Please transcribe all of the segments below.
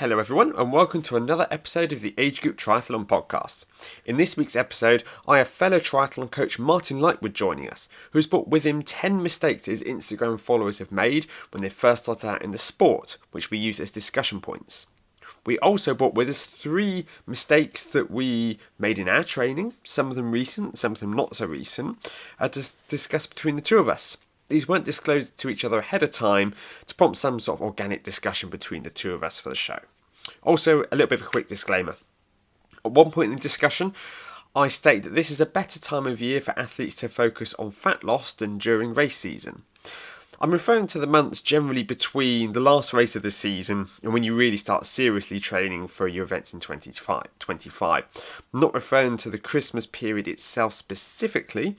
Hello, everyone, and welcome to another episode of the Age Group Triathlon podcast. In this week's episode, I have fellow triathlon coach Martin Lightwood joining us, who's brought with him 10 mistakes his Instagram followers have made when they first started out in the sport, which we use as discussion points. We also brought with us 3 mistakes that we made in our training, some of them recent, some of them not so recent, to discuss between the two of us. These weren't disclosed to each other ahead of time to prompt some sort of organic discussion between the two of us for the show. Also, a little bit of a quick disclaimer. At one point in the discussion, I state that this is a better time of year for athletes to focus on fat loss than during race season. I'm referring to the months generally between the last race of the season and when you really start seriously training for your events in 2025. I'm not referring to the Christmas period itself specifically,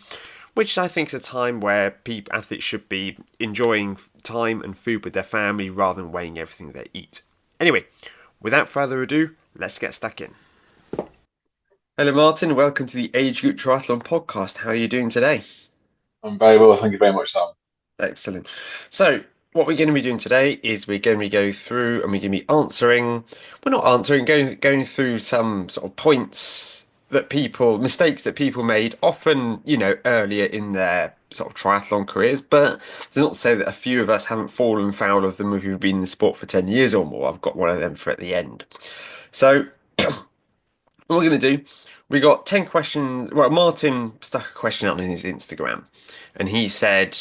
which I think is a time where athletes should be enjoying time and food with their family rather than weighing everything they eat. Anyway, without further ado, let's get stuck in. Hello, Martin. Welcome to the Age Group Triathlon podcast. How are you doing today? I'm very well, thank you very much, Sam. Excellent. So, what we're going to be doing today is we're going to be going through and we're going to be answering, well, not answering, going through some sort of points that mistakes that people made, often, earlier in their sort of triathlon careers, but it's not to say that a few of us haven't fallen foul of them who've been in the sport for 10 years or more. I've got one of them for at the end. So, what we're going to do, we got 10 questions. Well, Martin stuck a question out on his Instagram and he said,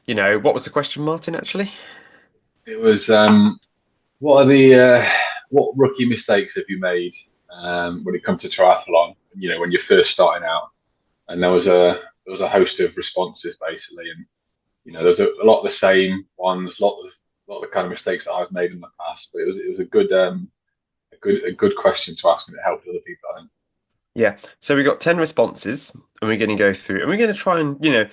what was the question, Martin, actually? It was what are the what rookie mistakes have you made when it comes to triathlon? You know, when you're first starting out, and there was a host of responses basically, and there's a lot of the same ones, a lot of the kind of mistakes that I've made in the past. But it was a good question to ask, and it helped other people, I think. Yeah. So we got 10 responses and we're going to go through and we're going to try and,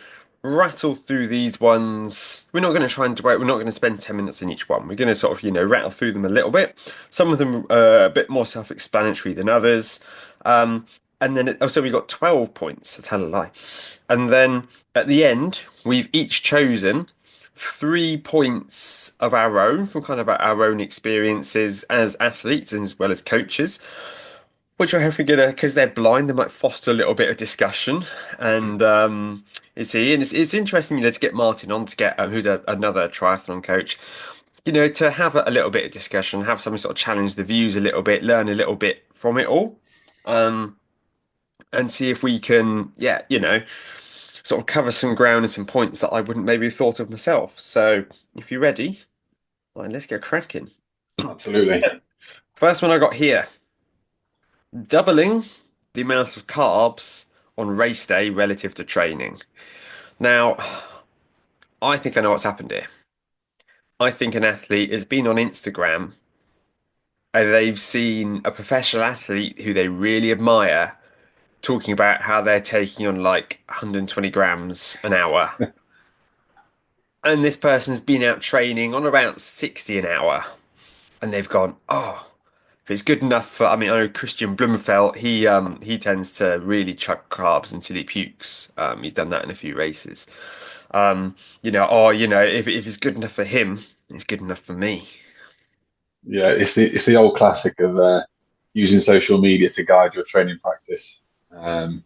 rattle through these ones. We're not going to try and we're not going to spend 10 minutes in each one. We're going to sort of, rattle through them a little bit. Some of them are a bit more self-explanatory than others. Um, and then also we got 12 points. I tell a lie. And then at the end, we've each chosen 3 points of our own from kind of our own experiences as athletes as well as coaches. Which we're hopefully gonna, because they're blind, they might foster a little bit of discussion. And it's interesting, to get Martin on to get who's another triathlon coach, to have a little bit of discussion, have something sort of challenge the views a little bit, learn a little bit from it all, um, and see if we can, sort of cover some ground and some points that I wouldn't maybe have thought of myself. So if you're ready, right, let's get cracking. Absolutely. First one I got here. Doubling the amount of carbs on race day relative to training. Now, I think I know what's happened here. I think an athlete has been on Instagram and they've seen a professional athlete who they really admire talking about how they're taking on like 120 grams an hour. And this person's been out training on about 60 an hour. And they've gone, oh, if it's good enough for, I mean, I know Christian Blumenfeld, he tends to really chuck carbs until he pukes. He's done that in a few races. If it's good enough for him, it's good enough for me. Yeah, it's the old classic of using social media to guide your training practice, and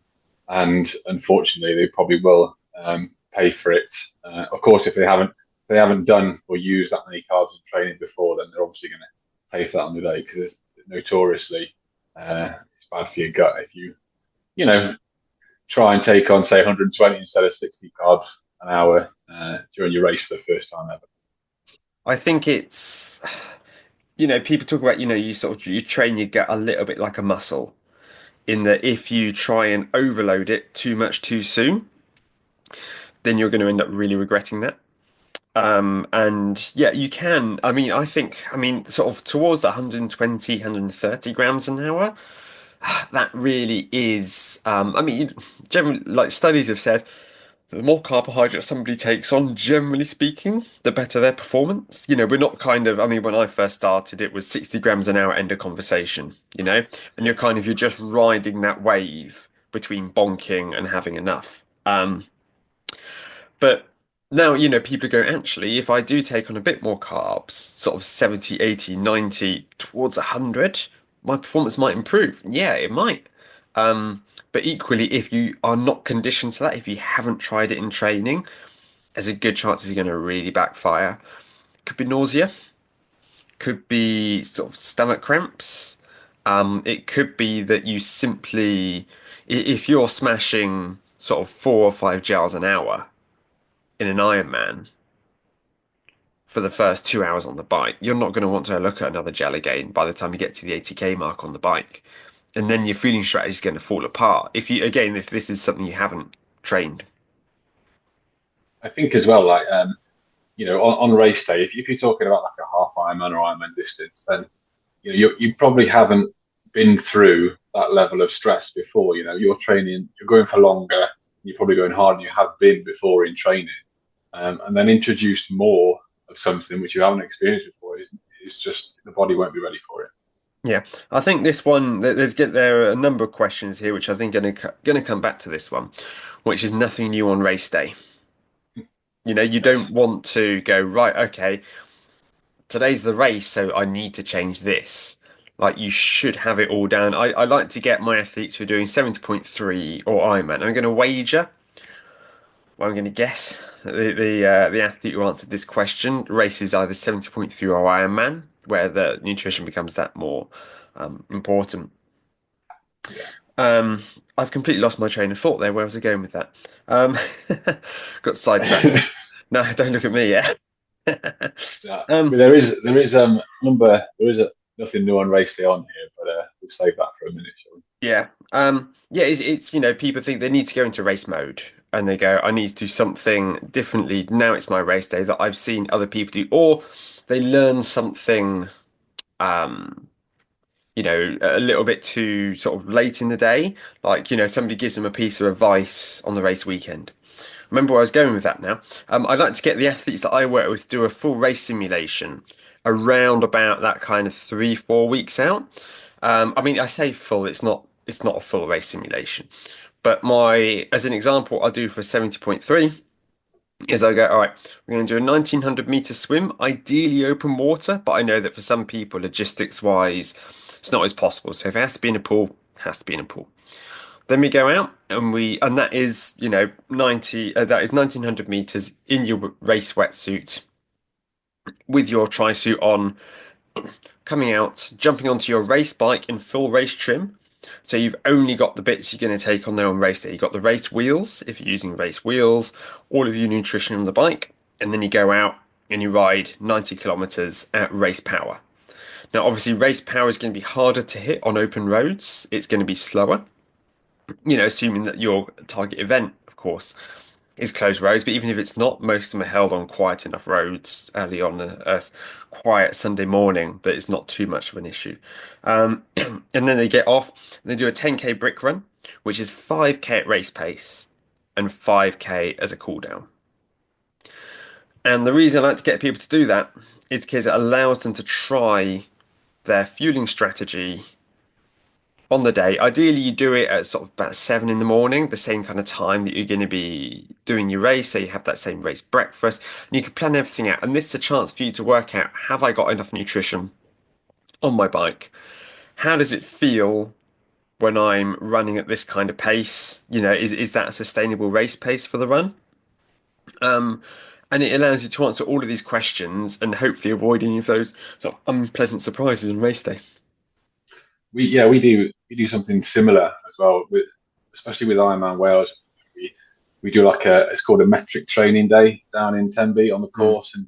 unfortunately, they probably will pay for it. Of course, if they haven't done or used that many carbs in training before, then they're obviously going to pay for that on the day because it's notoriously it's bad for your gut if you know try and take on say 120 instead of 60 carbs an hour during your race for the first time ever. I think it's, people talk about, you train your gut a little bit like a muscle, in that if you try and overload it too much too soon, then you're going to end up really regretting that. And yeah, you can. Sort of towards the 120, 130 grams an hour, that really is. Generally, like studies have said, the more carbohydrate somebody takes on, generally speaking, the better their performance. We're not kind of, when I first started, it was 60 grams an hour end of conversation, and you're just riding that wave between bonking and having enough. But Now, people go, actually, if I do take on a bit more carbs, sort of 70, 80, 90 towards 100, my performance might improve. Yeah, it might. But equally, if you are not conditioned to that, if you haven't tried it in training, there's a good chance it's going to really backfire. Could be nausea, could be sort of stomach cramps. It could be that you simply, if you're smashing sort of 4 or 5 gels an hour in an Ironman for the first 2 hours on the bike, you're not going to want to look at another gel again by the time you get to the 80k mark on the bike. And then your feeding strategy is going to fall apart. If this is something you haven't trained. I think as well, like on race day, if you're talking about like a half Ironman or Ironman distance, then you probably haven't been through that level of stress before. You're training, you're going for longer, you're probably going harder than you have been before in training, and then introduce more of something which you haven't experienced before is just the body won't be ready for it. Yeah, I think this one there are a number of questions here which I think going to come back to this one, which is nothing new on race day. You don't Yes. want to go, right, okay, today's the race, so I need to change this. Like you should have it all down. I like to get my athletes who are doing 70.3 or Ironman. I'm going to wager, well, I'm going to guess that the athlete who answered this question races either 70.3 or Ironman, where the nutrition becomes that more important. Yeah. Um, I've completely lost my train of thought there. Where was I going with that? Um, got sidetracked. No, don't look at me yet. Yeah. I Um, mean, there is nothing new on race day on here, but we'll save that for a minute, shall we? yeah. Yeah, it's people think they need to go into race mode and they go, I need to do something differently. Now it's my race day that I've seen other people do, or they learn something um a little bit too sort of late in the day. Like, somebody gives them a piece of advice on the race weekend. Remember where I was going with that now. I'd like to get the athletes that I work with to do a full race simulation around about that kind of 3, 4 weeks out. I mean, I say full, it's not a full race simulation. But as an example, I do for 70.3 is I go, all right, we're going to do a 1900-meter swim, ideally open water, but I know that for some people, logistics wise, it's not always possible. So if it has to be in a pool, it has to be in a pool. Then we go out and that is, 1900 meters in your race wetsuit with your tri suit on, coming out, jumping onto your race bike in full race trim. So you've only got the bits you're going to take on there on race day. You've got the race wheels, if you're using race wheels, all of your nutrition on the bike, and then you go out and you ride 90 kilometers at race power. Now, obviously, race power is going to be harder to hit on open roads. It's going to be slower, assuming that your target event, of course, is closed roads. But even if it's not, most of them are held on quiet enough roads early on a quiet Sunday morning that it's not too much of an issue. And then they get off and they do a 10k brick run, which is 5k at race pace and 5k as a cool down. And the reason I like to get people to do that is because it allows them to try their fueling strategy on the day. Ideally, you do it at sort of about 7 in the morning, the same kind of time that you're going to be doing your race. So you have that same race breakfast, and you can plan everything out. And this is a chance for you to work out, have I got enough nutrition on my bike? How does it feel when I'm running at this kind of pace? Is that a sustainable race pace for the run? Um, and it allows you to answer all of these questions and hopefully avoid any of those sort of unpleasant surprises on race day. We do something similar as well with especially with Ironman Wales. We do like it's called a metric training day down in Tenby on the Mm. course, and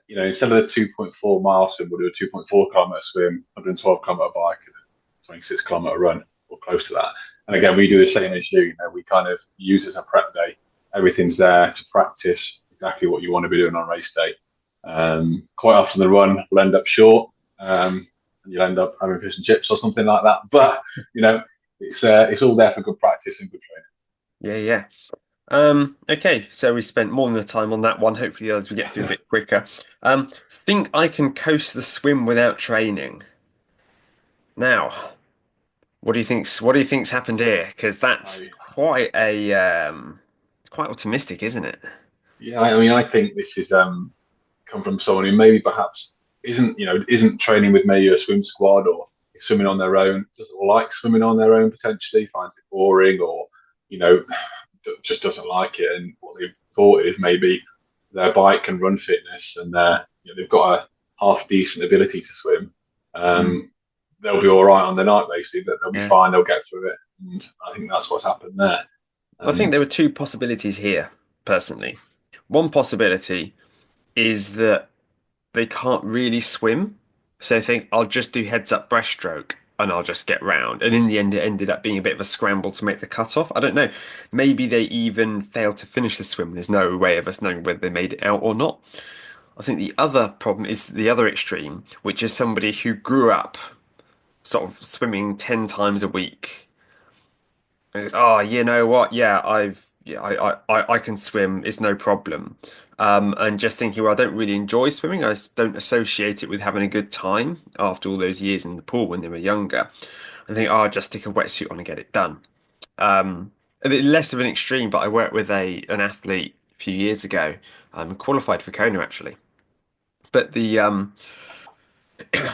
instead of the 2.4 mile swim, we'll do a 2.4 kilometer swim, 112 kilometer bike, and a 26 kilometer run or close to that. And Yeah. again, we do the same as you. We kind of use it as a prep day. Everything's there to practice exactly what you want to be doing on race day. Quite often the run will end up short, and you'll end up having fish and chips or something like that. But it's all there for good practice and good training. Yeah, yeah. Okay, so we spent more than the time on that one. Hopefully, the others we get through a bit quicker. Think I can coast the swim without training. Now, what do you think's happened here? Because that's I quite optimistic, isn't it? Yeah, I mean, I think this is come from someone who maybe perhaps isn't training with maybe a swim squad or is swimming on their own, doesn't like swimming on their own potentially, finds it boring or you know just doesn't like it. And what they've thought is maybe their bike and run fitness and they've got a half decent ability to swim. Mm. They'll be all right on the night, basically. That they'll be Yeah. fine. They'll get through it. And I think that's what's happened there. I think Um, there were two possibilities here, personally. One possibility is that they can't really swim, so they think I'll just do heads up breaststroke and I'll just get round. And in the end, it ended up being a bit of a scramble to make the cutoff. I don't know. Maybe they even failed to finish the swim. There's no way of us knowing whether they made it out or not. I think the other problem is the other extreme, which is somebody who grew up sort of swimming 10 times a week. And it's, oh, you know what? Yeah, I can swim. It's no problem. And just thinking, well, I don't really enjoy swimming. Don't associate it with having a good time after all those years in the pool when they were younger. I think, oh, I'll just stick a wetsuit on and get it done. Less of an extreme, but I worked with a an athlete a few years ago, qualified for Kona actually. But the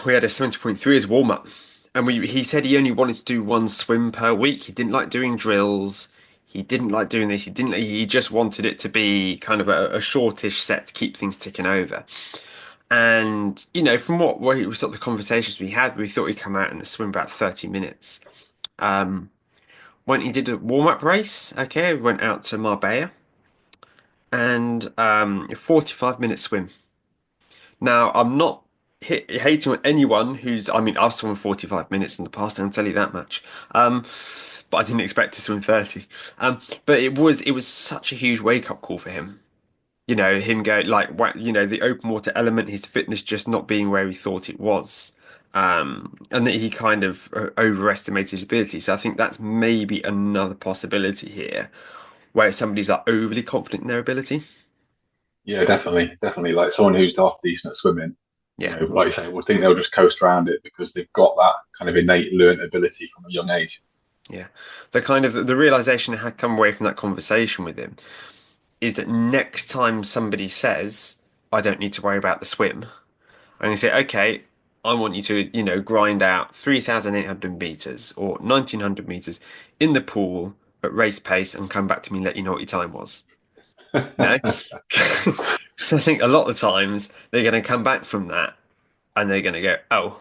we had a 70.3 as warm up, and we he said he only wanted to do one swim per week. He didn't like doing drills. He didn't like doing this. He didn't. He just wanted it to be kind of a shortish set to keep things ticking over. And from what we sort of the conversations we had, we thought he'd come out and swim about 30 minutes. When he did a warm up race, okay, we went out to Marbella and a 45-minute swim. Now, I'm not hating on anyone I mean, I've swum 45 minutes in the past, I can tell you that much. Um, but I didn't expect to swim 30. But it was such a huge wake-up call for him. Him going like, the open water element, his fitness just not being where he thought it was. And that he kind of overestimated his ability. So I think that's maybe another possibility here, where somebody's like overly confident in their ability. yeah, definitely, definitely. Like someone who's half decent at swimming, Yeah. like you say, will think they'll just coast around it because they've got that kind of innate learned ability from a young age. Yeah. The realization I had come away from that conversation with him is that next time somebody says, I don't need to worry about the swim, I'm going to say, okay, I want you to, grind out 3,800 meters or 1,900 meters in the pool at race pace and come back to me and let you know what your time was. You know? So I think a lot of the times they're going to come back from that and they're going to go, oh,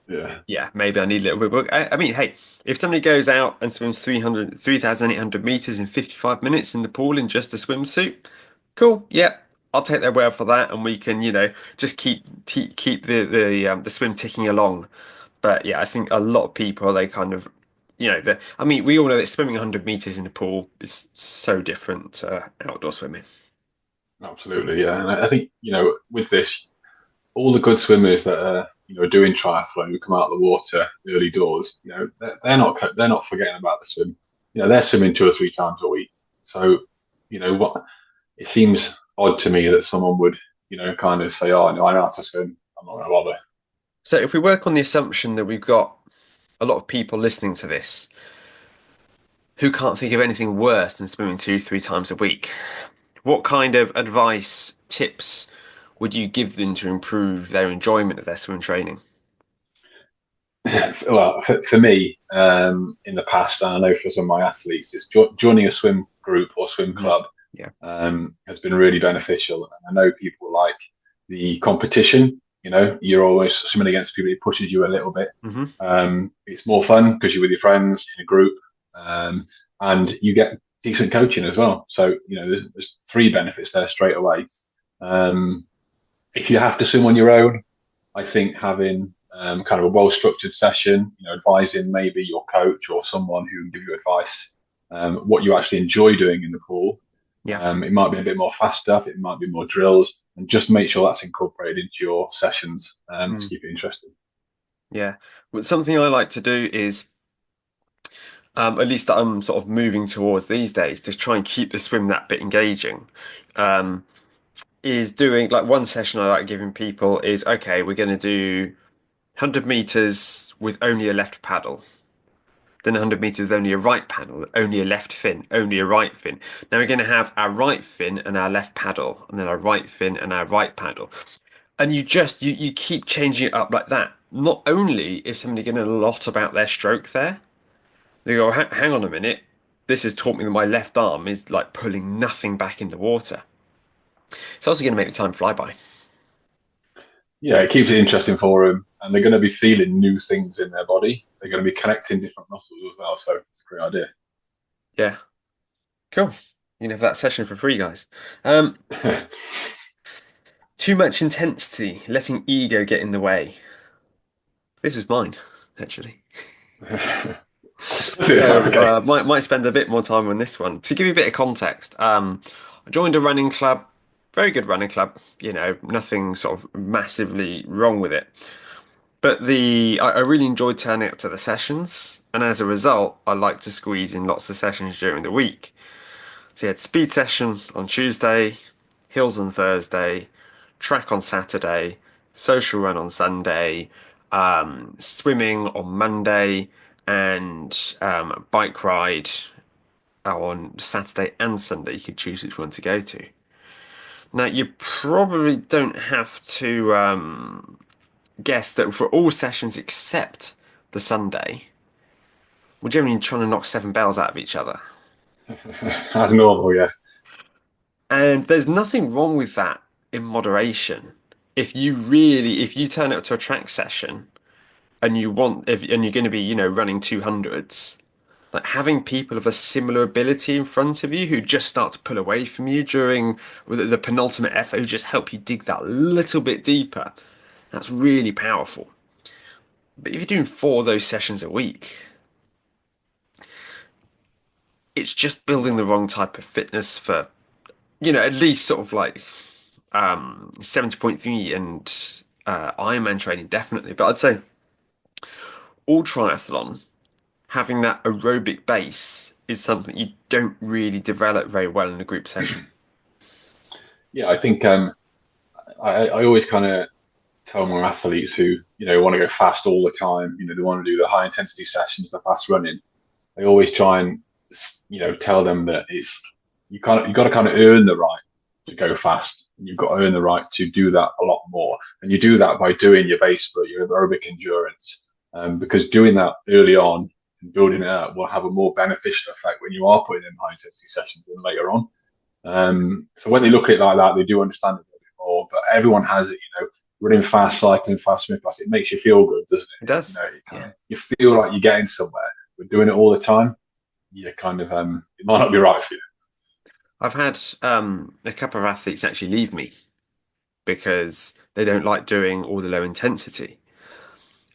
Yeah, yeah, maybe I need a little bit of work. I mean, hey, if somebody goes out and swims 3,800 meters in 55 minutes in the pool in just a swimsuit, cool. Yeah, I'll take their word for that, and we can, just keep the swim ticking along. But yeah, I think a lot of people they kind of, I mean, we all know that swimming 100 meters in the pool is so different to outdoor swimming. absolutely. Yeah, and I think with this, all the good swimmers that are doing triathlon who come out of the water early doors, they're not forgetting about the swim. They're swimming 2 or 3 times a week. So what it seems odd to me that someone would kind of say, "Oh, no, I know how to swim. I'm not going to bother." So if we work on the assumption that we've got a lot of people listening to this who can't think of anything worse than swimming 2, 3 times a week, what kind of advice, tips would you give them to improve their enjoyment of their swim training? Well, for me, in the past, and I know for some of my athletes, is joining a swim group or swim Mhm. club Yeah. has been really beneficial. And I know people like the competition. You're always swimming against people. It pushes you a little bit. Hmm. It's more fun because you're with your friends in a group, um, and you get decent coaching as well. So there's three benefits there straight away. Um, if you have to swim on your own, I think having kind of a well structured session, advising maybe your coach or someone who can give you advice, what you actually enjoy doing in the pool. Yeah. It might be a bit more fast stuff, it might be more drills, and just make sure that's incorporated into your sessions to Mm. keep it interesting. Yeah. Well, something I like to do is, at least that I'm sort of moving towards these days, to try and keep the swim that bit engaging. Um, is doing like one session I like giving people is okay, we're going to do 100 meters with only a left paddle. Then 100 meters only a right paddle, only a left fin, only a right fin. Now we're going to have our right fin and our left paddle, and then our right fin and our right paddle. And you keep changing it up like that. Not only is somebody getting a lot about their stroke there, they go, hang on a minute, this has taught me that my left arm is like pulling nothing back in the water. It's also going to make the time fly by. Yeah, it keeps it interesting for them, and they're going to be feeling new things in their body. They're going to be connecting different muscles as well. So it's a great idea. Yeah, cool. You can have that session for free, guys. Um, Too much intensity, letting ego get in the way. This was mine, actually. So Okay. might spend a bit more time on this one. To give you a bit of context, I joined a running club, very good running club. You know, nothing sort of massively wrong with it. But I really enjoyed turning up to the sessions, and as a result, I like to squeeze in lots of sessions during the week. So you had speed session on Tuesday, hills on Thursday, track on Saturday, social run on Sunday, swimming on Monday, and bike ride on Saturday and Sunday. You could choose which one to go to. Now, you probably don't have to guess that for all sessions except the Sunday, we're generally trying to knock 7 bells out of each other. As normal, yeah. And there's nothing wrong with that in moderation. If you turn up to a track session and and you're going to be, running 200s, like having people of a similar ability in front of you who just start to pull away from you during the penultimate effort, who just help you dig that little bit deeper, that's really powerful. But if you're doing 4 of those sessions a week, it's just building the wrong type of fitness for, at least sort of like 70.3 and Ironman training, definitely. But I'd say all triathlon, having that aerobic base is something you don't really develop very well in a group session. Yeah, I think I always kind of tell more athletes who want to go fast all the time. They want to do the high intensity sessions, the fast running. I always try and tell them that you got to kind of earn the right to go fast. You've got to earn the right to do that a lot more, and you do that by doing your base foot, your aerobic endurance, because doing that early on and building it up will have a more beneficial effect when you are putting in high intensity sessions than later on. So when they look at it like that, they do understand it a bit more. But everyone has it, running fast, cycling fast, swimming fast. It makes you feel good, doesn't It it? does. Yeah. You feel like you're getting somewhere. But doing it all the time, you kind of it might not be right for you. I've had a couple of athletes actually leave me because they don't like doing all the low intensity.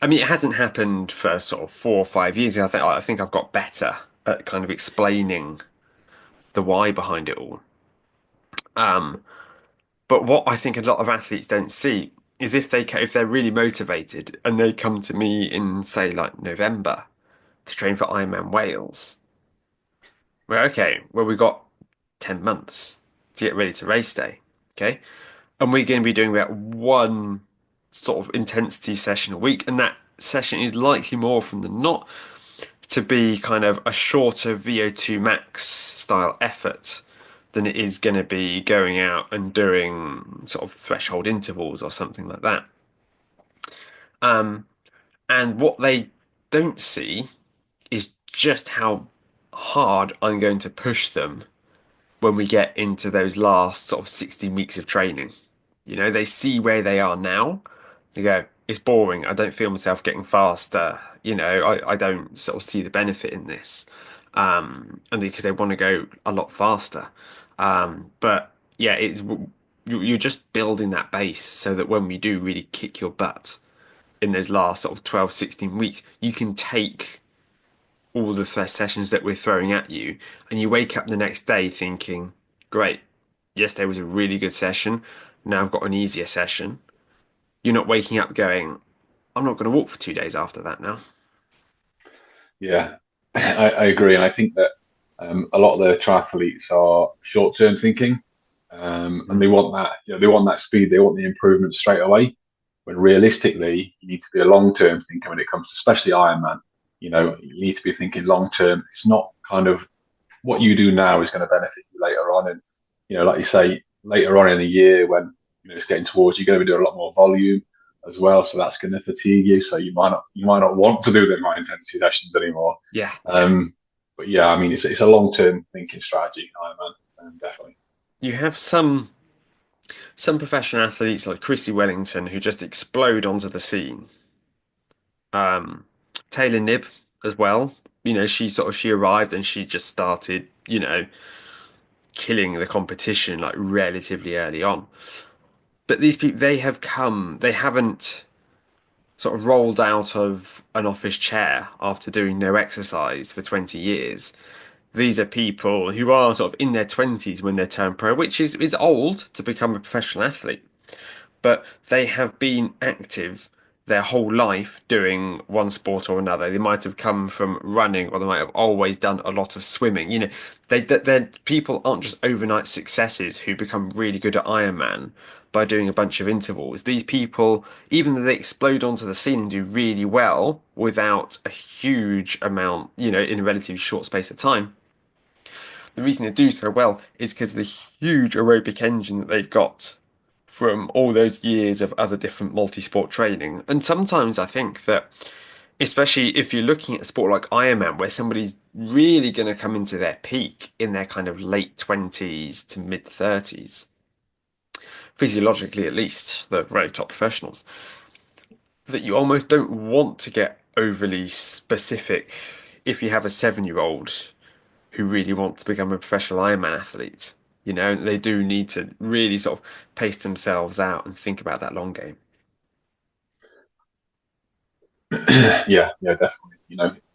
I mean, it hasn't happened for sort of 4 or 5 years. I think I've got better at kind of explaining the why behind it all. But what I think a lot of athletes don't see is if they're really motivated and they come to me in say like November to train for Ironman Wales. Well, we've got 10 months to get ready to race day. Okay. And we're going to be doing about one sort of intensity session a week. And that session is likely more often than not to be kind of a shorter VO2 max style effort than it is going to be going out and doing sort of threshold intervals or something like that. And what they don't see is just how hard I'm going to push them when we get into those last sort of 16 weeks of training. They see where they are now. They go, it's boring. I don't feel myself getting faster. I don't sort of see the benefit in this. And because they want to go a lot faster. But yeah, you're just building that base so that when we do really kick your butt in those last sort of 12, 16 weeks, you can take all the first sessions that we're throwing at you, and you wake up the next day thinking, great, yesterday was a really good session. Now I've got an easier session. You're not waking up going, I'm not going to walk for 2 days after that now. Yeah, I agree, and I think that a lot of the triathletes are short-term thinking, and Mm. they want that. They want that speed. They want the improvement straight away. When realistically, you need to be a long-term thinker when it comes to especially Ironman. you need to be thinking long term. It's not kind of what you do now is going to benefit you later on. And, like you say, later on in the year when, it's getting towards, you're going to be doing a lot more volume as well. So that's going to fatigue you. So you might not want to do the high intensity sessions anymore. Yeah. But yeah, I mean, it's a long term thinking strategy, Ironman, definitely. You have some professional athletes like Chrissy Wellington who just explode onto the scene. Um, Taylor Knibb as well. She arrived and she just started, killing the competition like relatively early on. But these people, they haven't sort of rolled out of an office chair after doing no exercise for 20 years. These are people who are sort of in their 20s when they turn pro, which is old to become a professional athlete, but they have been active their whole life doing one sport or another. They might have come from running, or they might have always done a lot of swimming. They people aren't just overnight successes who become really good at Ironman by doing a bunch of intervals. These people, even though they explode onto the scene and do really well without a huge amount, in a relatively short space of time, the reason they do so well is because of the huge aerobic engine that they've got from all those years of other different multi-sport training. And sometimes I think that, especially if you're looking at a sport like Ironman, where somebody's really going to come into their peak in their kind of late 20s to mid 30s, physiologically at least, the very top professionals, that you almost don't want to get overly specific if you have a 7-year-old who really want to become a professional Ironman athlete. They do need to really sort of pace themselves out and think about that long game. Yeah, definitely.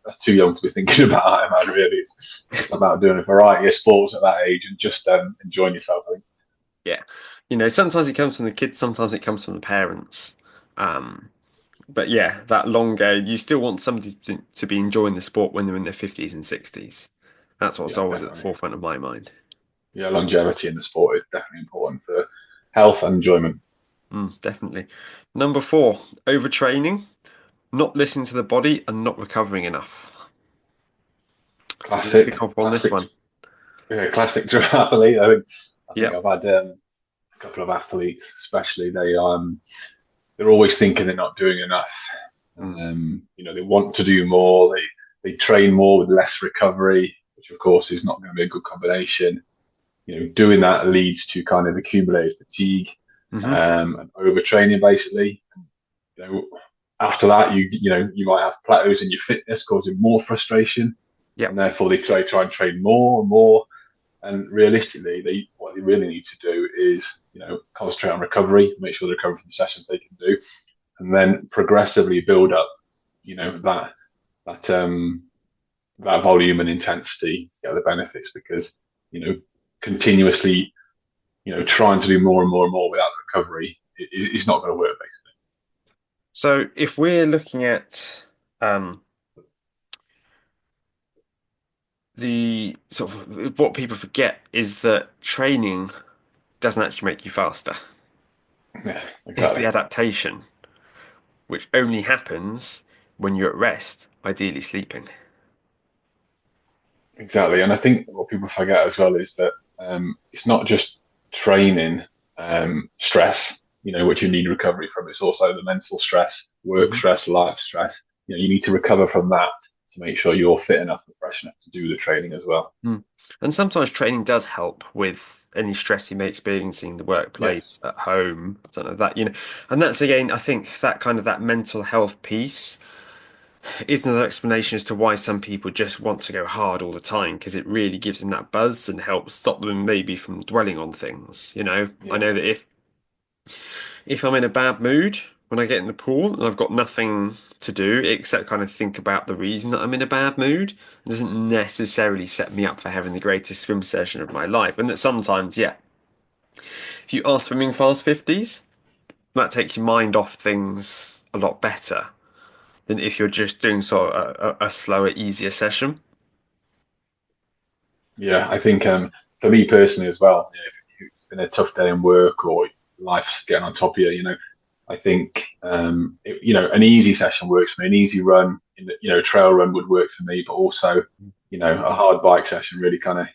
That's too young to be thinking about Ironman. Really, it's about doing a variety of sports at that age and just enjoying yourself. I think. Yeah. Sometimes it comes from the kids, sometimes it comes from the parents. Um, but yeah, that long game, you still want somebody to be enjoying the sport when they're in their 50s and 60s. That's what's Yeah, always at the definitely. forefront of my mind. Yeah, longevity in the sport is definitely important for health and enjoyment. Definitely. Number 4, overtraining, not listening to the body and not recovering enough. Do you want to Classic, kick off on this classic, one? yeah, classic athlete. I think Yep. I've had a couple of athletes, especially they're always thinking they're not doing enough. Mm. They want to do more. They train more with less recovery, which of course is not going to be a good combination. Doing that leads to kind of accumulated fatigue Hmm. and overtraining, basically. You know, After that, you might have plateaus in your fitness, causing more frustration, and Yep. therefore they try and train more and more. And realistically, what they really need to do is concentrate on recovery, make sure they recover from the sessions they can do, and then progressively build up that that that volume and intensity to get the benefits because you know continuously trying to do more and more and more without recovery is not going to work basically. So if we're looking at um, the sort of what people forget is that training doesn't actually make you faster. Yeah, It's the exactly. adaptation, which only happens when you're at rest, ideally sleeping. Exactly. And I think what people forget as well is that it's not just training stress, which you need recovery from. It's also the mental stress, work Hmm. stress, life stress. You need to recover from that to make sure you're fit enough and fresh enough to do the training as well. Mm. And sometimes training does help with any stress you may experience in the Yeah, workplace, at home, something like that. And that's again, I think that kind of that mental health piece is another explanation as to why some people just want to go hard all the time because it really gives them that buzz and helps stop them maybe from dwelling on things. I yeah, know that if I'm in a bad mood when I get in the pool and I've got nothing to do except kind of think about the reason that I'm in a bad mood, it doesn't necessarily set me up for having the greatest swim session of my life. And that sometimes, yeah, if you are swimming fast 50s, that takes your mind off things a lot better than if you're just doing sort of a slower, easier session. yeah. I think for me personally as well, if it's been a tough day in work or life's getting on top of you, I think an easy session works for me. An easy run, trail run would work for me, but also, a hard bike session really kind of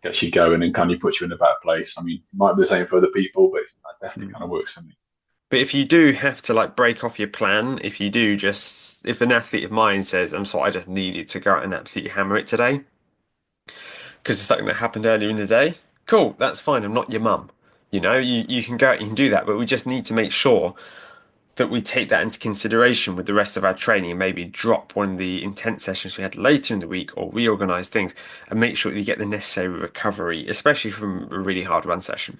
gets you going and kind of puts you in a better place. I mean, it might be the same for other people, but that definitely kind Mm. of works for me. But if you do have to like break off your plan, if you do just, if an athlete of mine says, I'm sorry, I just needed to go out and absolutely hammer it today because it's something that happened earlier in the day, cool, that's fine. I'm not your mum. You can go out, you can do that, but we just need to make sure that we take that into consideration with the rest of our training and maybe drop one of the intense sessions we had later in the week or reorganize things and make sure that you get the necessary recovery, especially from a really hard run session.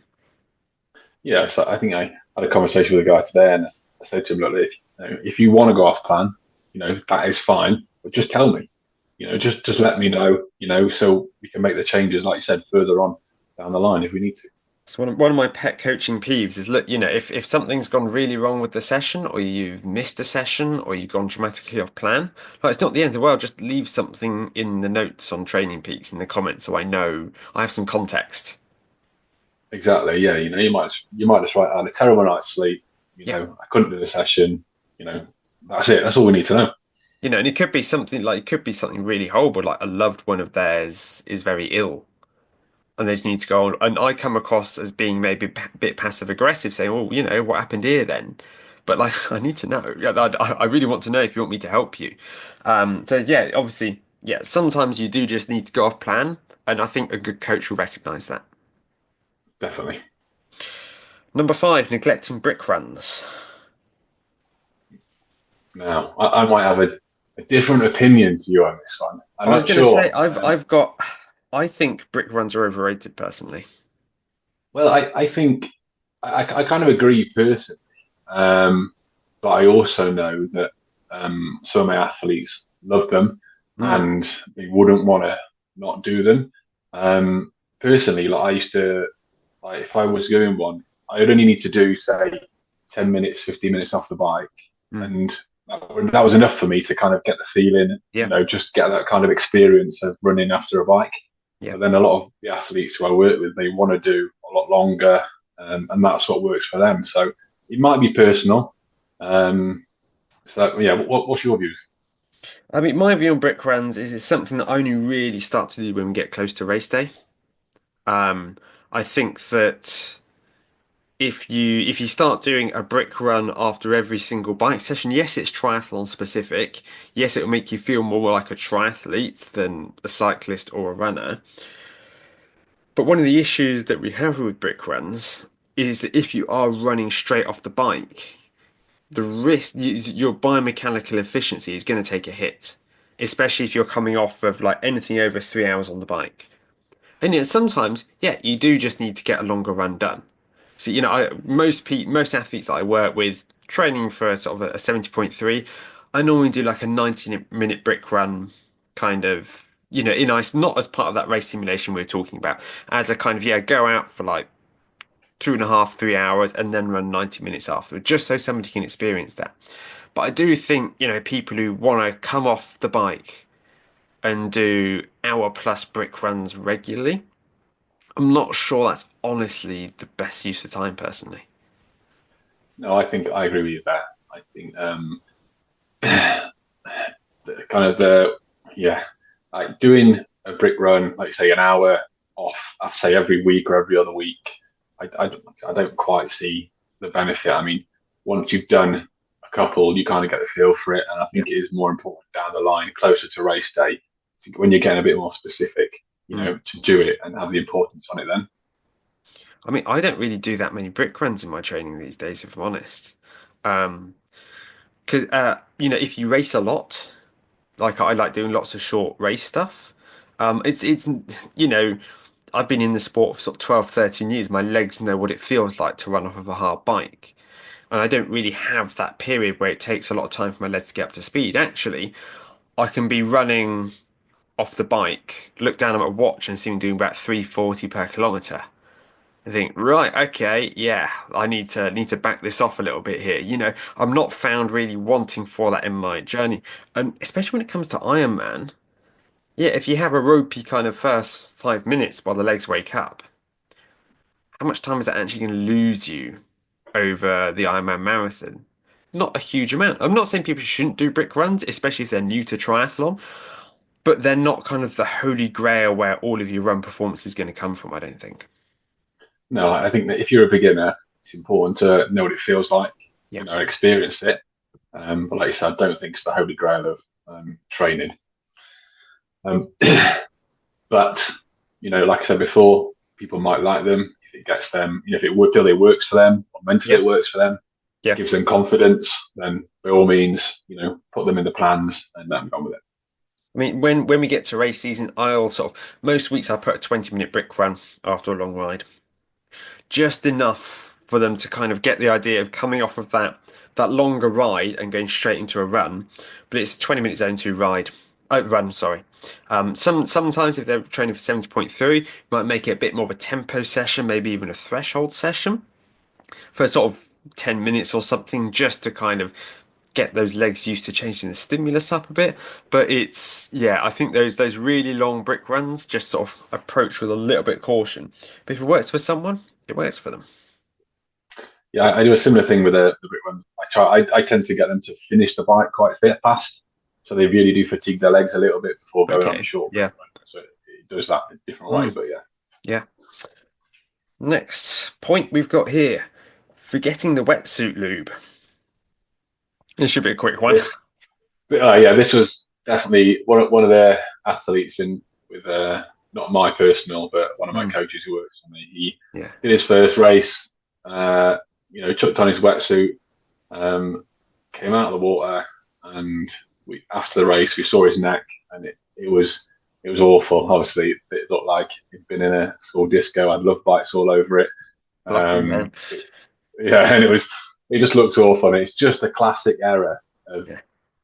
Yeah, so I think I had a conversation with a guy today, and I said to him, look, if you want to go off plan, that is fine, but just tell me, just let me know, so we can make the changes, like you said, further on down the line if we need to. So one of my pet coaching peeves is look, if something's gone really wrong with the session or you've missed a session or you've gone dramatically off plan, like it's not the end of the world. Just leave something in the notes on Training Peaks in the comments so I know I have some context. Exactly. Yeah. You might just write, I had a terrible night's sleep. Yeah. I couldn't do the session. That's it. That's all we need to know. And it could be something like it could be something really horrible, like a loved one of theirs is very ill, and they just need to go on. And I come across as being maybe a bit passive aggressive, saying, "Oh, what happened here then?" But like, I need to know. Yeah, I really want to know if you want me to help you. So yeah, obviously, yeah. Sometimes you do just need to go off plan, and I think a good coach will recognise that. Definitely. Number five, neglecting brick runs. Now, I might have a different opinion to you on this one. I'm I was not going to say sure. I think brick runs are overrated personally. Well, I think I kind of agree personally, um, but I also know that some of my athletes love them Mm, and they wouldn't want to not do them. Personally, like I used to, like if I was doing one, I'd only need to do say 10 minutes, 15 minutes off the bike, mm, and that was enough for me to kind of get the feeling, yeah, just get that kind of experience of running after a bike. yeah. But then a lot of the athletes who I work with, they want to do a lot longer, and that's what works for them. So it might be personal. So yeah, what's your views? I mean, my view on brick runs is it's something that I only really start to do when we get close to race day. Um, I think that if you start doing a brick run after every single bike session, yes, it's triathlon specific. Yes, it will make you feel more like a triathlete than a cyclist or a runner. But one of the issues that we have with brick runs is that if you are running straight off the bike, the risk, your biomechanical efficiency is going to take a hit, especially if you're coming off of like anything over 3 hours on the bike. And yet sometimes, yeah, you do just need to get a longer run done. So, most athletes that I work with training for sort of a 70.3, I normally do like a 90-minute brick run kind of, in ice, not as part of that race simulation we are talking about, as a kind of, yeah, go out for like 2.5, 3 hours and then run 90 minutes after, just so somebody can experience that. But I do think, people who want to come off the bike and do hour plus brick runs regularly, I'm not sure that's honestly the best use of time personally. No, I think I agree with you there. I think kind of yeah, like doing a brick run, like say an hour off, I say every week or every other week. I don't quite see the benefit. I mean, once you've done a couple, you kind of get the feel for it, and I Yeah. think it is more important down the line, closer to race day, when you're getting a bit more specific, Mm. to do it and have the importance on it. Then, I mean, I don't really do that many brick runs in my training these days, if I'm honest. Um, because if you race a lot, like I like doing lots of short race stuff. It's I've been in the sport for sort of 12, 13 years. My legs know what it feels like to run off of a hard bike. And I don't really have that period where it takes a lot of time for my legs to get up to speed. Actually, I can be running off the bike, look down at my watch and see I'm doing about 340 per kilometre. I think, right, okay, yeah, I need to back this off a little bit here. I'm not found really wanting for that in my journey. And especially when it comes to Ironman, yeah, if you have a ropey kind of first 5 minutes while the legs wake up, how much time is that actually going to lose you over the Ironman marathon. Not a huge amount. I'm not saying people shouldn't do brick runs, especially if they're new to triathlon, but they're not kind of the holy grail where all of your run performance is going to come from, I don't think. No, I think that if you're a beginner, it's important to know what it feels like, Yeah. experience it. But like I said, I don't think it's the holy grail of training. Um, but like I said before, people might like them if it gets them, if it would feel it works for them, or mentally Yeah. it works for them, Yeah. gives them confidence. Then by all means, put them in the plans and then go with it. I mean, when we get to race season, I'll sort of most weeks I put a 20-minute brick run after a long ride. Just enough for them to kind of get the idea of coming off of that longer ride and going straight into a run. But it's a 20-minute zone two ride. Run, sorry. Sometimes if they're training for 70.3, you might make it a bit more of a tempo session, maybe even a threshold session for sort of 10 minutes or something, just to kind of get those legs used to changing the stimulus up a bit. But yeah, I think those really long brick runs just sort of approach with a little bit of caution. But if it works for someone, it works for them. Yeah, I do a similar thing with the brick runs. I tend to get them to finish the bike quite a bit fast, so they really do fatigue their legs a little bit before going on Okay. short brick Yeah. run. So it does that a different way, Mm, but yeah. yeah. Next point we've got here. Forgetting the wetsuit lube. This should be a quick one. Yeah, this was definitely one of the athletes in with not my personal, but one of my Mm, coaches who works for me. He yeah. did his first race. Chucked on his wetsuit, came out of the water, and after the race we saw his neck, and it was awful. Obviously, it looked like he'd been in a school disco. Had love bites all over it. Lucky man. Yeah, and it just looks awful. And it's just a classic error of Yeah.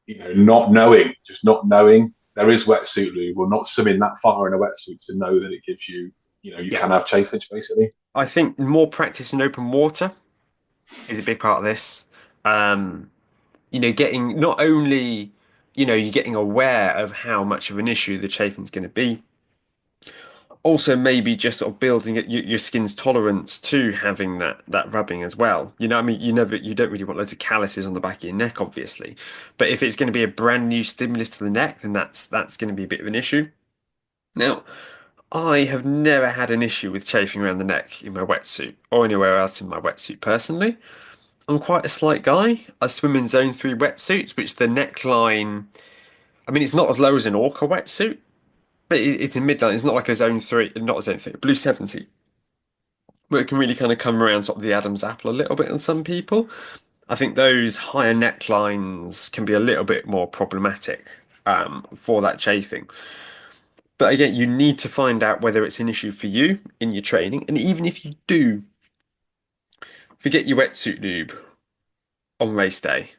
just not knowing there is wetsuit lube. We're not swimming that far in a wetsuit to know that it gives you, you Yeah. can have chafage basically. I think more practice in open water is a big part of this. Um, getting not only, you're getting aware of how much of an issue the chafing's going to be, also maybe just sort of building your skin's tolerance to having that rubbing as well. I mean, you don't really want loads of calluses on the back of your neck, obviously, but if it's going to be a brand new stimulus to the neck, then that's going to be a bit of an issue. Now, I have never had an issue with chafing around the neck in my wetsuit or anywhere else in my wetsuit personally. I'm quite a slight guy. I swim in zone 3 wetsuits, which the neckline, I mean, it's not as low as an Orca wetsuit, but it's in midline. It's not like a zone 3, not a zone 3, Blue 70, where it can really kind of come around sort of the Adam's apple a little bit on some people. I think those higher necklines can be a little bit more problematic for that chafing. But again, you need to find out whether it's an issue for you in your training. And even if you do forget your wetsuit lube on race day,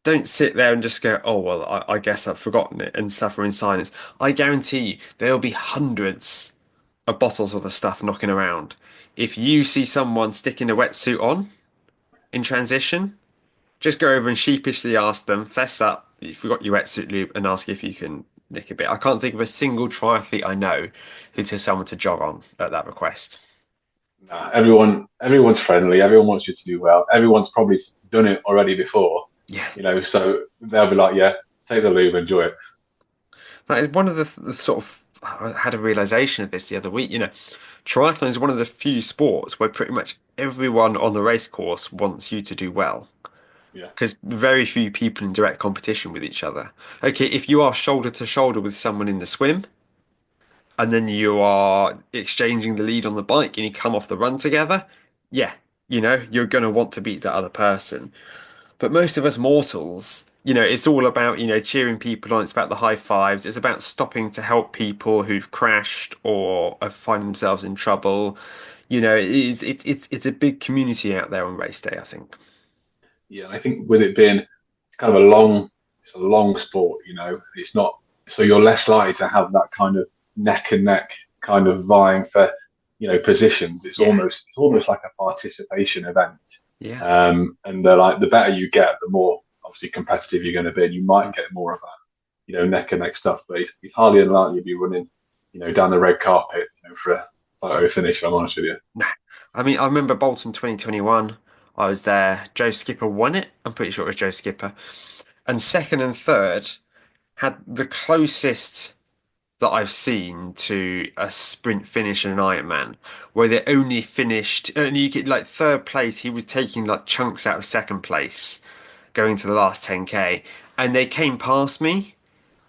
don't sit there and just go, oh, well, I guess I've forgotten it and suffer in silence. I guarantee you there'll be hundreds of bottles of the stuff knocking around. If you see someone sticking a wetsuit on in transition, just go over and sheepishly ask them, fess up, you forgot your wetsuit lube, and ask if you can nick a bit. I can't think of a single triathlete I know who tells someone to jog on at that request. Nah, everyone's friendly. Everyone wants you to do well. Everyone's probably done it already before, Yeah. so they'll be like, yeah, take the lube, enjoy it. That is one of the sort of, I had a realization of this the other week. Triathlon is one of the few sports where pretty much everyone on the race course wants you to do well. Yeah, Because very few people in direct competition with each other. Okay, if you are shoulder to shoulder with someone in the swim, and then you are exchanging the lead on the bike and you come off the run together, yeah, you're going to want to beat that other person. But most of us mortals, it's all about, cheering people on. It's about the high fives. It's about stopping to help people who've crashed or have find themselves in trouble. It's a big community out there on race day, I think. yeah. I think with it being kind of it's a long sport. It's not, so you're less likely to have that kind of neck and neck kind of vying for positions. It's Yeah, almost like a participation event. yeah, And they're like, the better you get, the more obviously competitive you're going to be, and you might get more of that, neck and neck stuff. But it's hardly unlikely you'll be running, down the red carpet, for a photo finish. If I'm honest with you. nah. I mean, I remember Bolton 2021. I was there. Joe Skipper won it. I'm pretty sure it was Joe Skipper. And second and third had the closest that I've seen to a sprint finish in an Ironman, where they only finished, and you get like third place, he was taking like chunks out of second place going to the last 10K, and they came past me.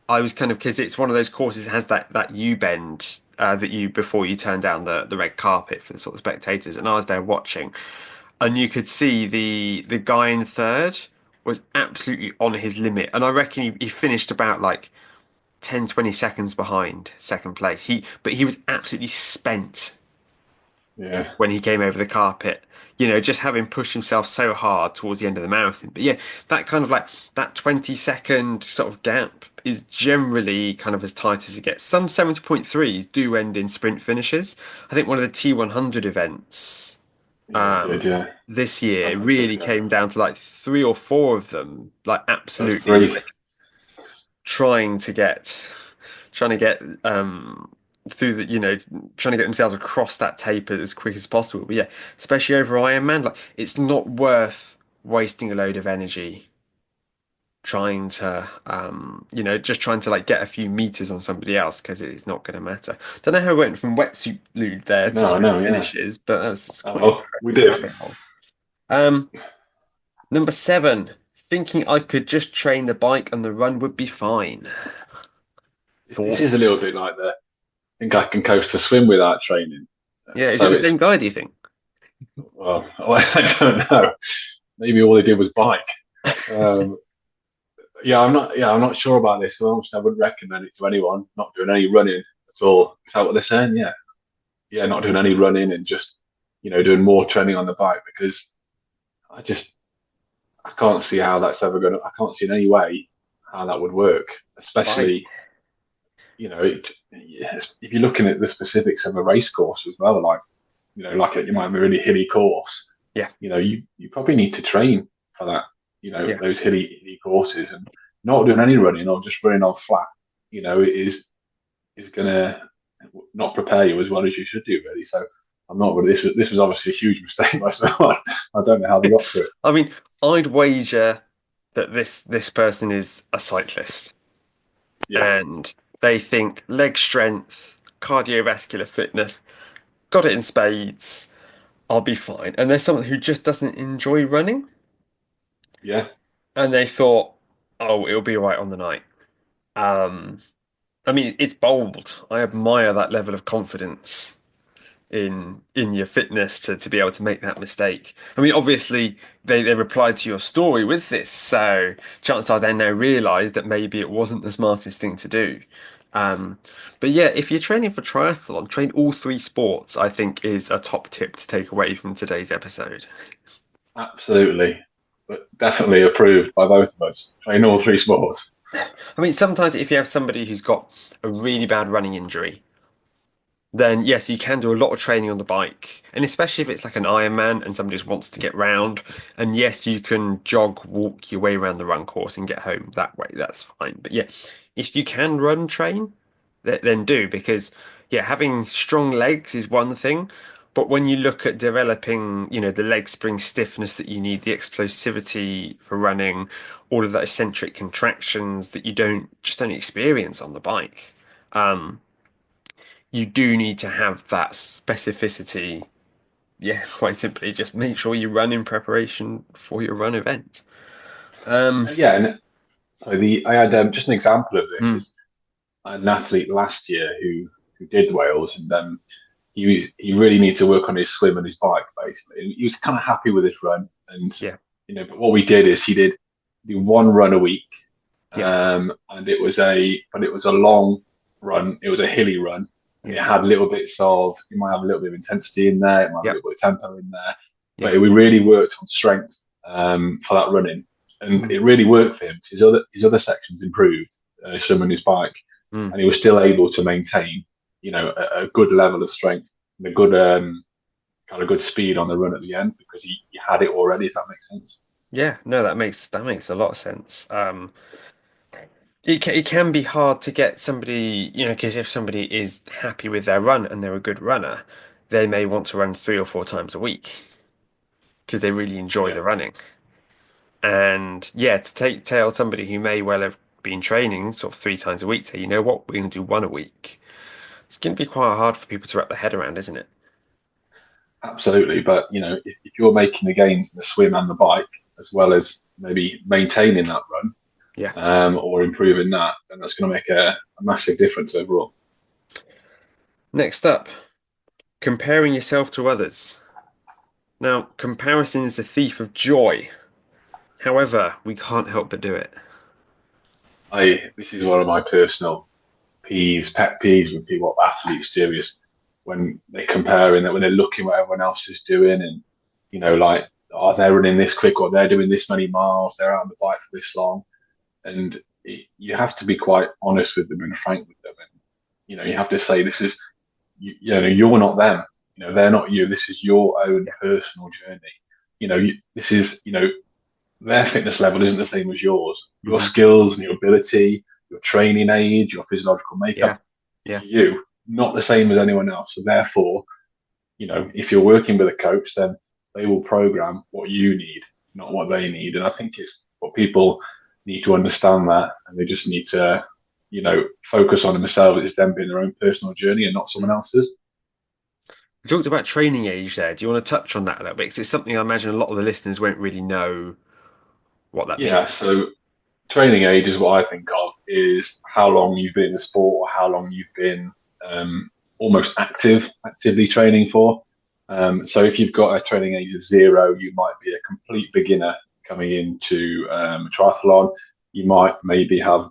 I was kind of because it's one of those courses that has that U bend that you before you turn down the red carpet for the sort of spectators, and I was there watching, and you could see the guy in third was absolutely on his limit, and I reckon he finished about like 10, 20 seconds behind second place. But he was absolutely spent Yeah, when he came over the carpet. You know, just having pushed himself so hard towards the end of the marathon. But yeah, that kind of like that 20-second sort of gap is generally kind of as tight as it gets. Some 70.3s do end in sprint finishes. I think one of the T100 events yeah, it did. Yeah, this San year really Francisco. came down to like three or four of them, like That's absolutely three. like trying to get trying to get through the trying to get themselves across that taper as quick as possible. But yeah, especially over Ironman, like it's not worth wasting a load of energy trying to just trying to like get a few meters on somebody else because it's not going to matter. Don't know how it went from wetsuit lude there to No, I sprint know. Yeah. finishes, but that's quite an Oh, we interesting did. rabbit hole. Um, Number seven, thinking I could just train the bike and the run would be fine. This is a Thoughts? little bit like the. I think I can coast to swim without training. Yeah, is it So the same it's guy, do you think? well, I don't know. Maybe all they did was bike. Um, yeah, I'm not. Yeah, I'm not sure about this. Well, obviously, I wouldn't recommend it to anyone. Not doing any running at all. Is that what they're saying? Yeah, yeah, not doing any running and just doing more training on the bike because I just I can't see how that's ever going to. I can't see in any way how that would work. Right. Especially yes, if you're looking at the specifics of a race course as well, like you might have a really hilly course. Yeah, You probably need to train for that. yeah. Those hilly courses and not doing any running or just running on flat. Is going to not prepare you as well as you should do, really. So I'm not really. This was obviously a huge mistake myself. I don't know how they got to it. I mean, I'd wager that this person is a cyclist Yeah, and they think leg strength, cardiovascular fitness, got it in spades, I'll be fine. And there's someone who just doesn't enjoy running yeah, and they thought, oh, it'll be all right on the night. Um, I mean, it's bold. I admire that level of confidence in your fitness to be able to make that mistake. I mean, obviously they replied to your story with this, so chances are they now realise that maybe it wasn't the smartest thing to do. Um, but yeah, if you're training for triathlon, train all three sports, I think is a top tip to take away from today's episode. absolutely. But definitely approved by both of us. Train all three sports. I mean, sometimes if you have somebody who's got a really bad running injury, then yes, you can do a lot of training on the bike. And especially if it's like an Ironman and somebody just wants to get round. And yes, you can jog, walk your way around the run course and get home that way. That's fine. But yeah, if you can run train, then do because yeah, having strong legs is one thing. But when you look at developing, the leg spring stiffness that you need, the explosivity for running, all of that eccentric contractions that you don't experience on the bike. Um, you do need to have that specificity. Yeah, quite simply, just make sure you run in preparation for your run event. Um, Yeah, and so the I had just an example of this mm, is I had an athlete last year who did Wales and he really needed to work on his swim and his bike basically. And he was kind of happy with his run and yeah, but what we did is he did do one run a week. yeah, And it was a long run. It was a hilly run, and yeah, it had little bits of. It might have a little bit of intensity in there. It might have a yeah, little bit of tempo in there. yeah, But we really worked on strength for that running, and mm, it really worked for him. His other sections improved, swimming his bike, mm, and he was still able to maintain, a good level of strength and a good kind of good speed on the run at the end because he had it already. If that makes sense. yeah. No, that makes a lot of sense. It can be hard to get somebody, because if somebody is happy with their run and they're a good runner, they may want to run 3 or 4 times a week. because they really enjoy Yeah, the running. And yeah, to tell somebody who may well have been training sort of 3 times a week, say, you know what, we're going to do one a week. It's going to be quite hard for people to wrap their head around, isn't it? absolutely. But if you're making the gains in the swim and the bike, as well as maybe maintaining that run, Yeah. or improving that, then that's going to make a massive difference overall. Next up, comparing yourself to others. Now, comparison is the thief of joy. However, we can't help but do it. I This is one of my personal pet peeves with people, what athletes do is when they're comparing that, when they're looking what everyone else is doing, and like, are they running this quick, or they're doing this many miles, they're out on the bike for this long, and you have to be quite honest with them and frank with them, and you have to say, this is you're not them, they're not you. This is your own Yeah. personal journey. This is their fitness level isn't the same as yours. Your Hmm. skills and your ability, your training age, your physiological makeup Yeah. is Yeah. you, not the same as anyone else. So therefore, if you're working with a coach, then they will program what you need, not what they need. And I think it's what people need to understand, that, and they just need to, focus on themselves. It's them being their own personal journey and not someone Mm. else's. We talked about training age there. Do you want to touch on that a little bit? Because it's something I imagine a lot of the listeners won't really know what that Yeah. means. So training age is what I think of is how long you've been in the sport, or how long you've been almost actively training for. So if you've got a training age of 0, you might be a complete beginner coming into triathlon. You might maybe have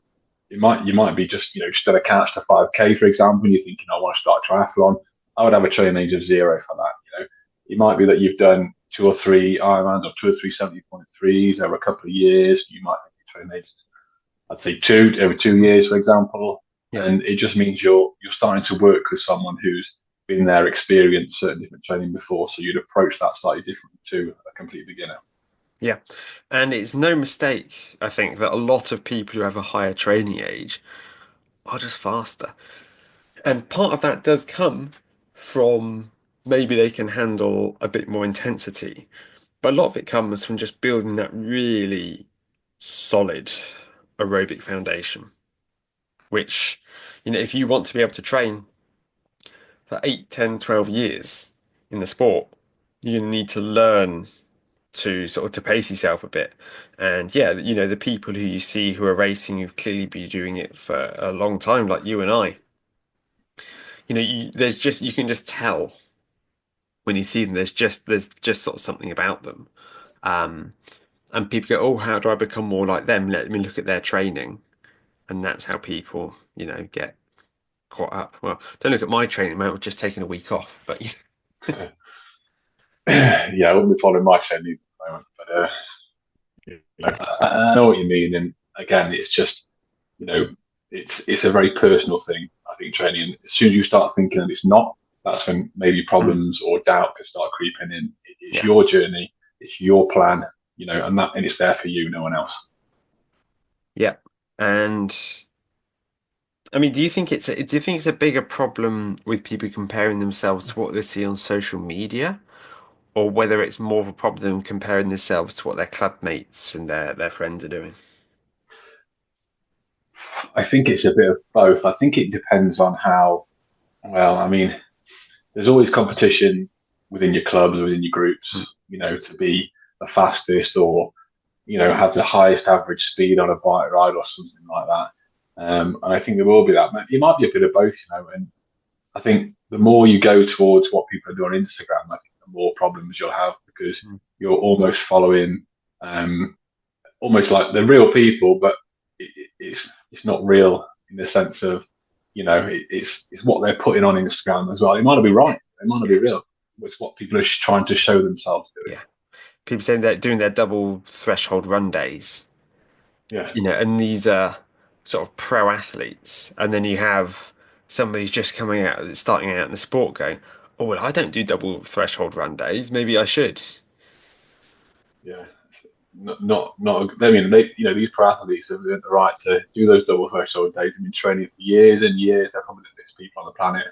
you might be just just at a catch to 5K, for example, and you're thinking, I want to start triathlon. I would have a training age of 0 for that. It might be that you've done 2 or 3 Ironmans or 2 or 3 70.3s over a couple of years. You might think your training age, I'd say 2 every 2 years, for example, Yeah. and it just means you're starting to work with someone who's been there, experienced certain different training before. So you'd approach that slightly different to a complete beginner. Yeah. And it's no mistake, I think, that a lot of people who have a higher training age are just faster. And part of that does come from maybe they can handle a bit more intensity, but a lot of it comes from just building that really solid aerobic foundation, which, if you want to be able to train for 8, 10, 12 years in the sport, you're going to need to learn to sort of to pace yourself a bit. And yeah, the people who you see who are racing who've clearly been doing it for a long time, like you and I, there's just you can just tell when you see them. There's just sort of something about them. Um, and people go, oh, how do I become more like them? Let me look at their training, and that's how people, get caught up. Well, don't look at my training, mate. I've just taken a week off, but Yeah, I wouldn't be following my training at the moment, but I know what you mean. And again, it's just you know, it's a very personal thing. I think training. As soon as you start thinking that it's not, that's when maybe Mm. problems or doubt can start creeping in. It's Yeah, your journey, it's your plan, and it's there for you, no one else. yeah. And I mean, do you think it's a bigger problem with people comparing themselves to what they see on social media, or whether it's more of a problem comparing themselves to what their club mates and their friends are doing? I think it's a bit of both. I think it depends on how well. I mean, there's always competition within your clubs, within your Mm. groups. To be the fastest, or have the highest average speed on a bike ride or something like that. And I think there will be that. It might be a bit of both, and I think the more you go towards what people do on Instagram, I think the more problems you'll have, because Mm. you're almost following, um, almost like they're real people, but it's not real in the sense of, it's what they're putting on Instagram as well. It might not be right, it might not be real. It's what people are trying to show themselves doing. Yeah. People saying they're doing their double threshold run days, Yeah, and these are sort of pro athletes, and then you have somebody who's just coming out, starting out in the sport, going, "Oh well, I don't do double threshold run days. Maybe I should." yeah. Not. I mean, these pro athletes have earned the right to do those double threshold days. They've been training for years and years. They're probably the fittest people on the planet.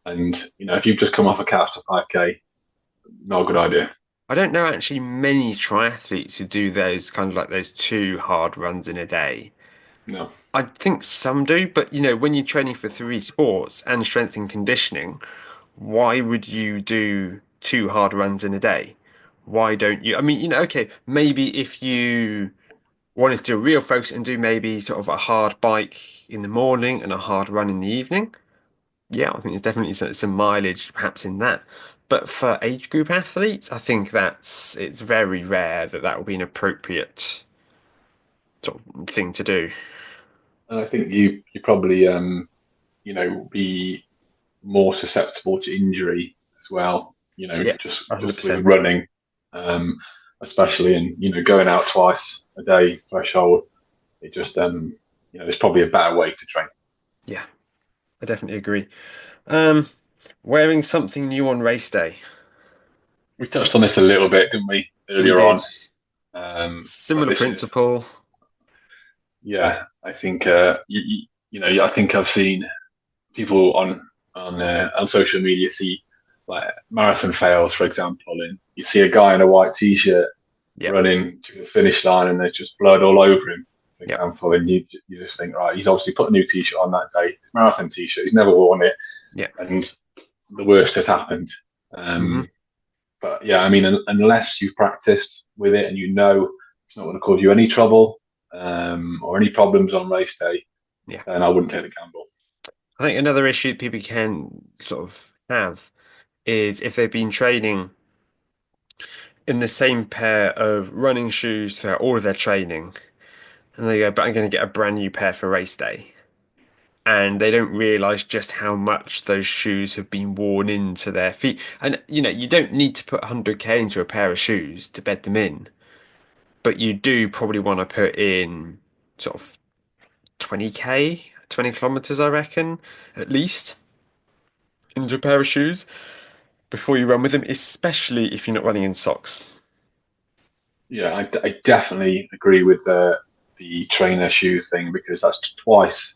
And if you've just come off a couch to 5K, not a good idea. I don't know actually many triathletes who do those kind of like those two hard runs in a day. No. I think some do, but when you're training for three sports and strength and conditioning, why would you do two hard runs in a day? Why don't you? I mean, okay, maybe if you wanted to do a real focus and do maybe sort of a hard bike in the morning and a hard run in the evening, yeah, I think there's definitely some mileage perhaps in that. But for age group athletes, I think it's very rare that that will be an appropriate sort of thing to do. And I think you probably be more susceptible to injury as well. Yeah, Just with 100%. running, um, especially in going out twice a day threshold. It just there's probably a better way to train. Yeah, I definitely agree. Um, Wearing something new on race day. We touched on this a little bit, didn't we, We earlier on? did. But Similar this is, principle. yeah, I think I think I've seen people on social media see like marathon fails, for example, and you see a guy in a white t-shirt Yep, running to the finish line, and there's just blood all over him, for yep, example, and you just think, right, he's obviously put a new t-shirt on that day, marathon t-shirt, he's never worn it, yep. and the worst has happened. Hmm. But yeah, I mean, unless you've practiced with it and it's not going to cause you any trouble or any problems on race day, Yeah. then I wouldn't take the gamble. I think another issue people can sort of have is if they've been training in the same pair of running shoes throughout all of their training, and they go, but I'm going to get a brand new pair for race day. And they don't realize just how much those shoes have been worn into their feet. And you don't need to put 100k into a pair of shoes to bed them in, but you do probably want to put in sort of 20k, 20 kilometers, I reckon, at least, into a pair of shoes before you run with them, especially if you're not running in socks. Yeah, I definitely agree with the trainer shoes thing because that's twice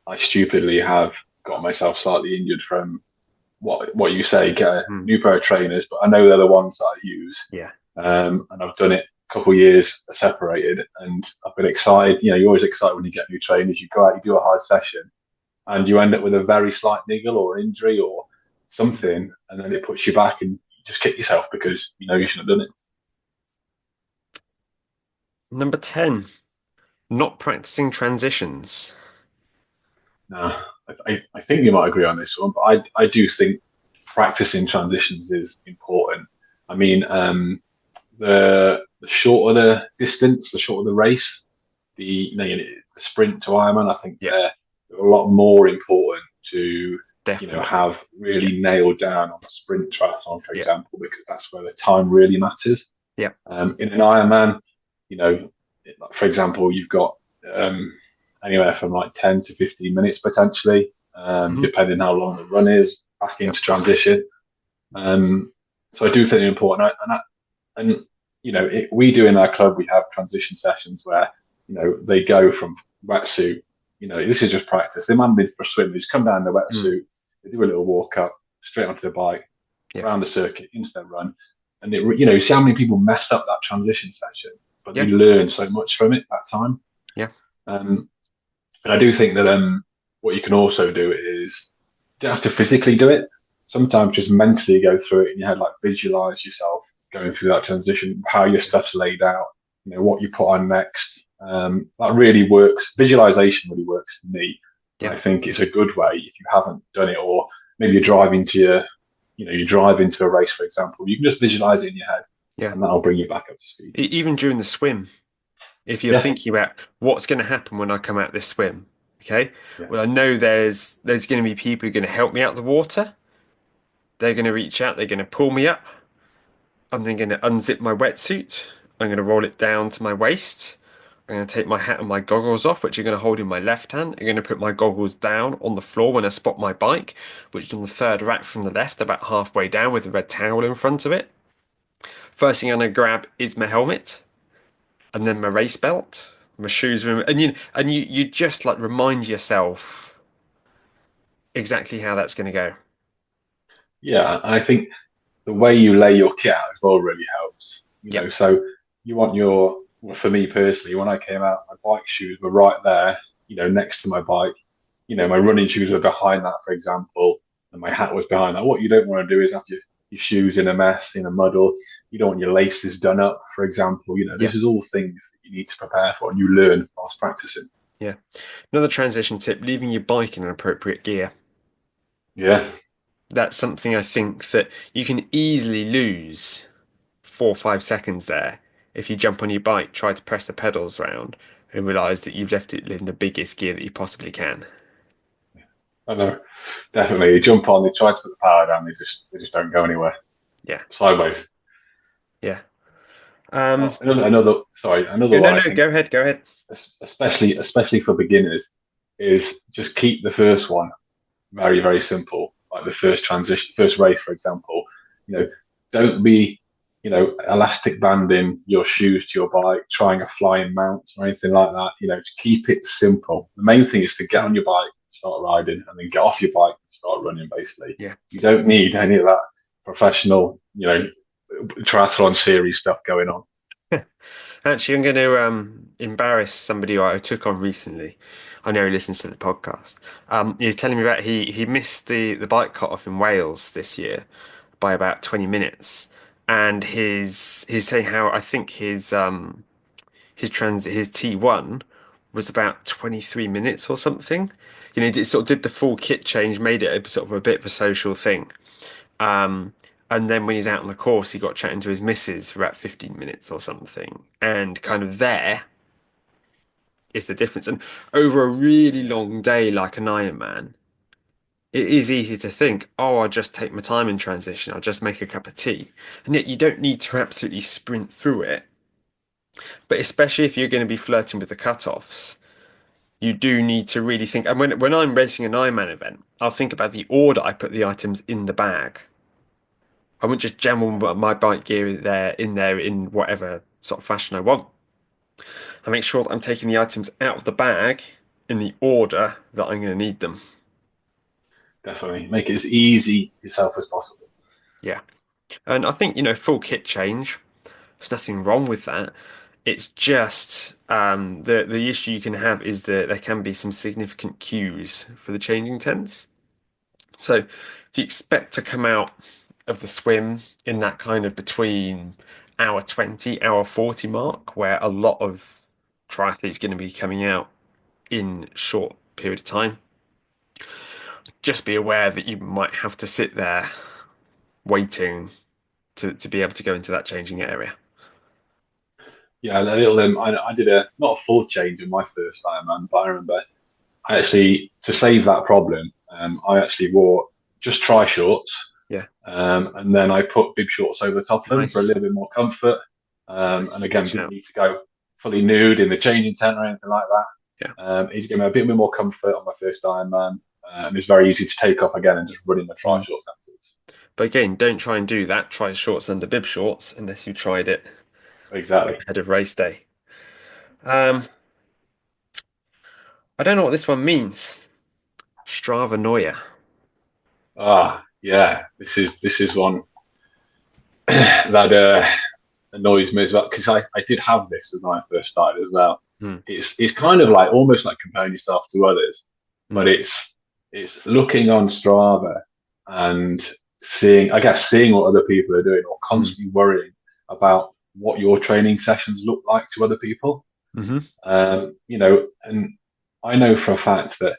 I stupidly have got myself slightly injured from what you say, get a Hmm. new pair of trainers, but I know they're the ones that I use. Yeah, And I've done it a couple of years separated, and I've been excited. You're always excited when you get new trainers. You go out, you do a hard session, and you end up with a very slight niggle or injury or something, and then it puts you back, and you just kick yourself because you yeah. shouldn't have done it. Number 10, not practicing transitions. No, I think you might agree on this one, but I do think practicing transitions is important. I mean, the shorter the distance, the shorter the race, the sprint to Ironman, I think Yeah, they're a lot more important to definitely. have Yeah, really nailed down on a sprint triathlon, for yeah, example, because that's where the time really matters. yeah. In an Ironman, you know, for example, you've got um, anywhere from like 10 to 15 minutes potentially, Hmm. depending how long the run is, back Yeah, into transition. Um, so I do think they're important. And we do in our club, we have transition sessions where, they go from wetsuit, this is just practice. They man been for a swim, they just come down in the mm, wetsuit, they do a little walk up, straight onto the bike, yeah, around the circuit, into their run. And see how many people messed up that transition session, but they yeah, learn so much from it that time. yeah, Um, and I do think that what you can also do is you don't have to physically do it. Sometimes just mentally go through it in your head, like visualize yourself going through that transition, how your stuff's laid out, what you put on next. That really works. Visualization really works for me. And yeah, I think it's a good way if you haven't done it, or maybe you're driving to you drive into a race, for example. You can just visualize it in your head, yeah. and that'll bring you back up to speed. Even during the swim, if you're Yeah, thinking about what's going to happen when I come out this swim, okay? yeah, Well, I know there's going to be people who are going to help me out the water. They're going to reach out. They're going to pull me up. I'm then going to unzip my wetsuit. I'm going to roll it down to my waist. I'm going to take my hat and my goggles off, which you're going to hold in my left hand. I'm going to put my goggles down on the floor when I spot my bike, which is on the third rack from the left, about halfway down with a red towel in front of it. First thing I'm going to grab is my helmet, and then my race belt, my shoes, and you just like remind yourself exactly how that's going to go. yeah. And I think the way you lay your kit out as well really helps. Yep. So you want your, well, for me personally, when I came out, my bike shoes were right there, next to my bike. My running shoes were behind that, for example, and my hat was behind that. What you don't want to do is have your shoes in a mess, in a muddle. You don't want your laces done up, for example. This Yep. is all things that you need to prepare for and you learn whilst practicing. Yeah. Another transition tip, leaving your bike in an appropriate gear. Yeah, That's something I think that you can easily lose 4 or 5 seconds there if you jump on your bike, try to press the pedals round, and realize that you've left it in the biggest gear that you possibly can. I know. Definitely. You jump on, they try to put the power down, they just don't go anywhere. Yeah. Sideways. Yeah. Um, Oh, another no, one I no, think, go ahead, go ahead. especially for beginners, is just keep the first one very, very simple. Like the first transition, first race, for example. You know, don't be, elastic banding your shoes to your bike, trying a flying mount or anything like that. To keep it simple. The main thing is to get on Mm, your bike, start riding, and then get off your bike and start running. Basically, yeah. you don't need any of that professional, triathlon series stuff going on. Actually, I'm going to embarrass somebody who I took on recently. I know he listens to the podcast. He was telling me about he missed the bike cut off in Wales this year by about 20 minutes, and he's saying how I think his T1 was about 23 minutes or something. He sort of did the full kit change, made it a sort of a bit of a social thing. Um, and then when he's out on the course, he got chatting to his missus for about 15 minutes or something. And kind of there is the difference. And over a really long day, like an Ironman, it is easy to think, oh, I'll just take my time in transition. I'll just make a cup of tea. And yet you don't need to absolutely sprint through it. But especially if you're going to be flirting with the cutoffs, you do need to really think. And when I'm racing an Ironman event, I'll think about the order I put the items in the bag. I wouldn't just jam all my bike gear there in whatever sort of fashion I want. I make sure that I'm taking the items out of the bag in the order that I'm going to need them. Definitely make it as easy yourself as possible. Yeah. And I think, full kit change, there's nothing wrong with that. It's just the issue you can have is that there can be some significant queues for the changing tents. So if you expect to come out of the swim in that kind of between hour 20, hour 40 mark, where a lot of triathletes going to be coming out in short period of time, just be aware that you might have to sit there waiting to be able to go into that changing area. Yeah, a little. I did a not a full change in my first Ironman, but I remember I actually, to save that problem, I actually wore just tri shorts, Yeah, and then I put bib shorts over the top of them for a nice, little bit more comfort. And nice, good again, didn't shout. need to go fully nude in the changing tent or anything like that. Yeah. It gave me a bit more comfort on my first Ironman, and it's very easy to take off again and just run in the tri Mm. shorts afterwards. But again, don't try and do that. Try shorts under bib shorts unless you tried it Exactly. ahead of race day. Um, I don't know what this one means. Strava Noia. Yeah. This is one that annoys me as well because I did have this when I first started as well. Hmm. It's kind of like almost like comparing yourself to others, but Hmm. it's looking on Strava and seeing what other people are doing, or Hmm. constantly worrying about what your training sessions look like to other people. Hmm. And I know for a fact that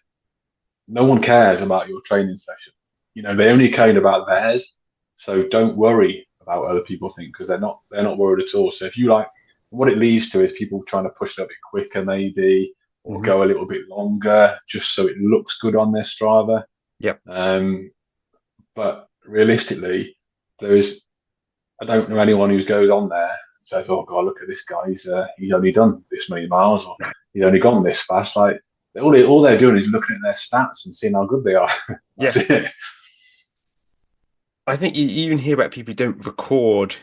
no one cares about your training session. They only care about theirs. So don't worry about what other people think because they're not worried at all. So if you like, what it leads to is people trying to push it a bit quicker, maybe, or Hmm. go a little bit longer just so it looks good on their Strava. Yep. Um, but realistically, there is I don't know anyone who goes on there and says, "Oh God, look at this guy. He's only done this many miles, or he's only gone this fast." Like all they're doing is looking at their stats and seeing how good they are. That's Yeah. it. I think you even hear about people who don't record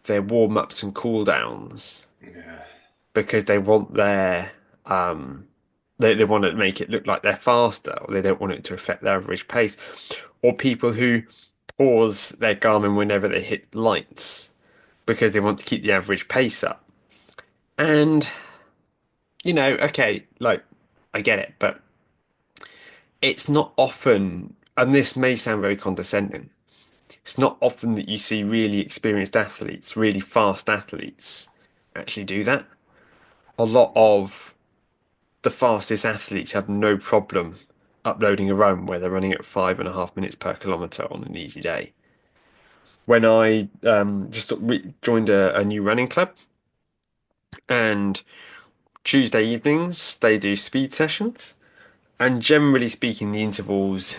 their warm-ups and cool-downs Yeah, because they want um they want to make it look like they're faster or they don't want it to affect their average pace. Or people who pause their Garmin whenever they hit lights because they want to keep the average pace up. And, okay, like, I get it, but it's not often, and this may sound very condescending, it's not often that you see really experienced athletes, really fast athletes actually do that. A lot of the fastest athletes have no problem uploading a run where they're running at 5.5 minutes per kilometre on an easy day. When I just joined a new running club, and Tuesday evenings they do speed sessions, and generally speaking, the intervals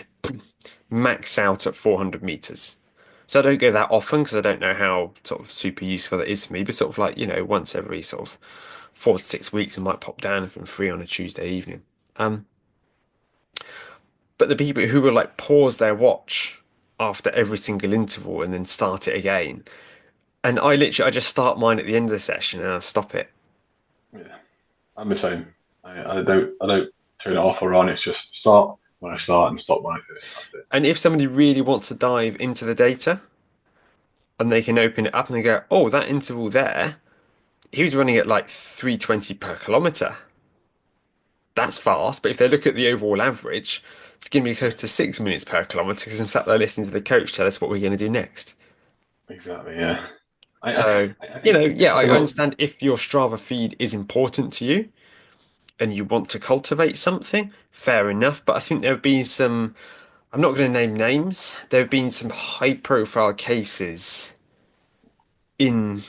max out at 400 meters. So I don't go that often because I don't know how sort of super useful it is for me, but sort of like, once every sort of 4 to 6 weeks, I might pop down if I'm free on a Tuesday evening. Um, but the people who will like pause their watch after every single interval and then start it again. And I just start mine at the end of the session and I stop it. Yeah, I'm the same. I don't turn it off or on. It's just start when I start and stop when I finish. That's it. And if somebody really wants to dive into the data and they can open it up and they go, oh, that interval there, he was running at like 320 per kilometer. That's fast. But if they look at the overall average, it's going to be close to 6 minutes per kilometer because I'm sat there listening to the coach tell us what we're going to do next. Exactly. Yeah. I I, So, I think yeah, I several. understand if your Strava feed is important to you and you want to cultivate something, fair enough. But I think there have been some, I'm not going to name names, there have been some high profile cases in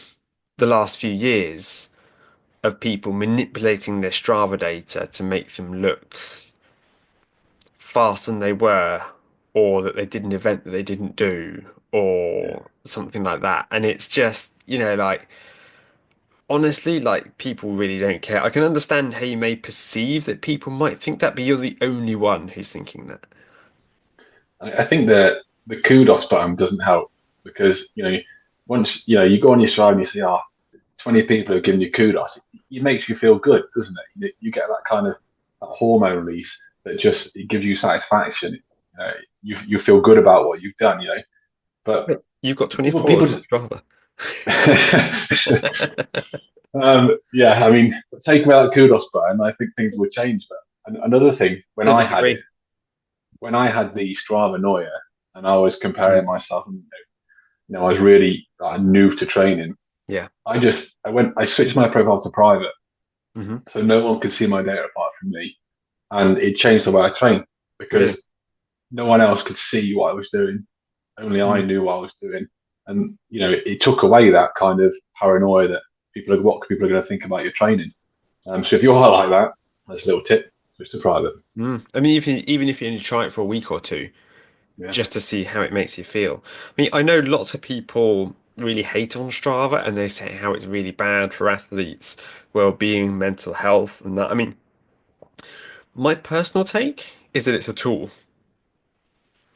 the last few years of people manipulating their Strava data to make them look faster than they were, or that they did an event that they didn't do, Yeah. or something like that. And it's just, like, honestly, like, people really don't care. I can understand how you may perceive that people might think that, but you're the only one who's thinking that. I think that the kudos button doesn't help because once you go on your stride and you see, 20 people have given you kudos, it makes you feel good, doesn't it? You get that kind of that hormone release that just it gives you satisfaction. You feel good about what you've done, But You've got people 24 people hours on Strava. yeah, I mean, take away that kudos button, I think things would change. But another thing, Completely agree. when I had the Strava Noia, and I was Mm. comparing myself, and I was really new to training. Yeah. I switched my profile to private, Hmm. so no one could see my data apart from me, and it changed the way I trained Really. because no one else could see what I was doing. Only I Mm. knew what I was doing, and it took away that kind of paranoia that what people are going to think about your training. So if you're like that, that's a little tip. Switch to private. Mm. I mean, even if you only try it for a week or two, Yeah, just to see how it makes you feel. I mean, I know lots of people really hate on Strava and they say how it's really bad for athletes' well-being, mental health, and that. I mean, my personal take is that it's a tool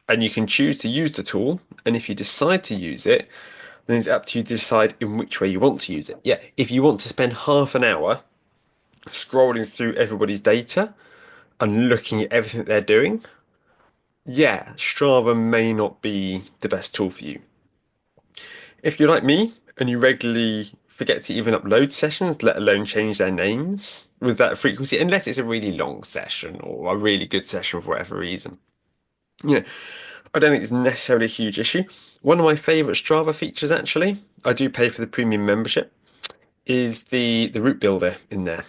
and you can choose to use the tool. And if you decide to use it, then it's up to you to decide in which way you want to use it. Yeah, if you want to spend half an hour scrolling through everybody's data and looking at everything they're doing, yeah, Strava may not be the best tool for you. If you're like me and you regularly forget to even upload sessions, let alone change their names with that frequency, unless it's a really long session or a really good session for whatever reason, you know, I don't think it's necessarily a huge issue. One of my favorite Strava features, actually, I do pay for the premium membership, is the route builder in there.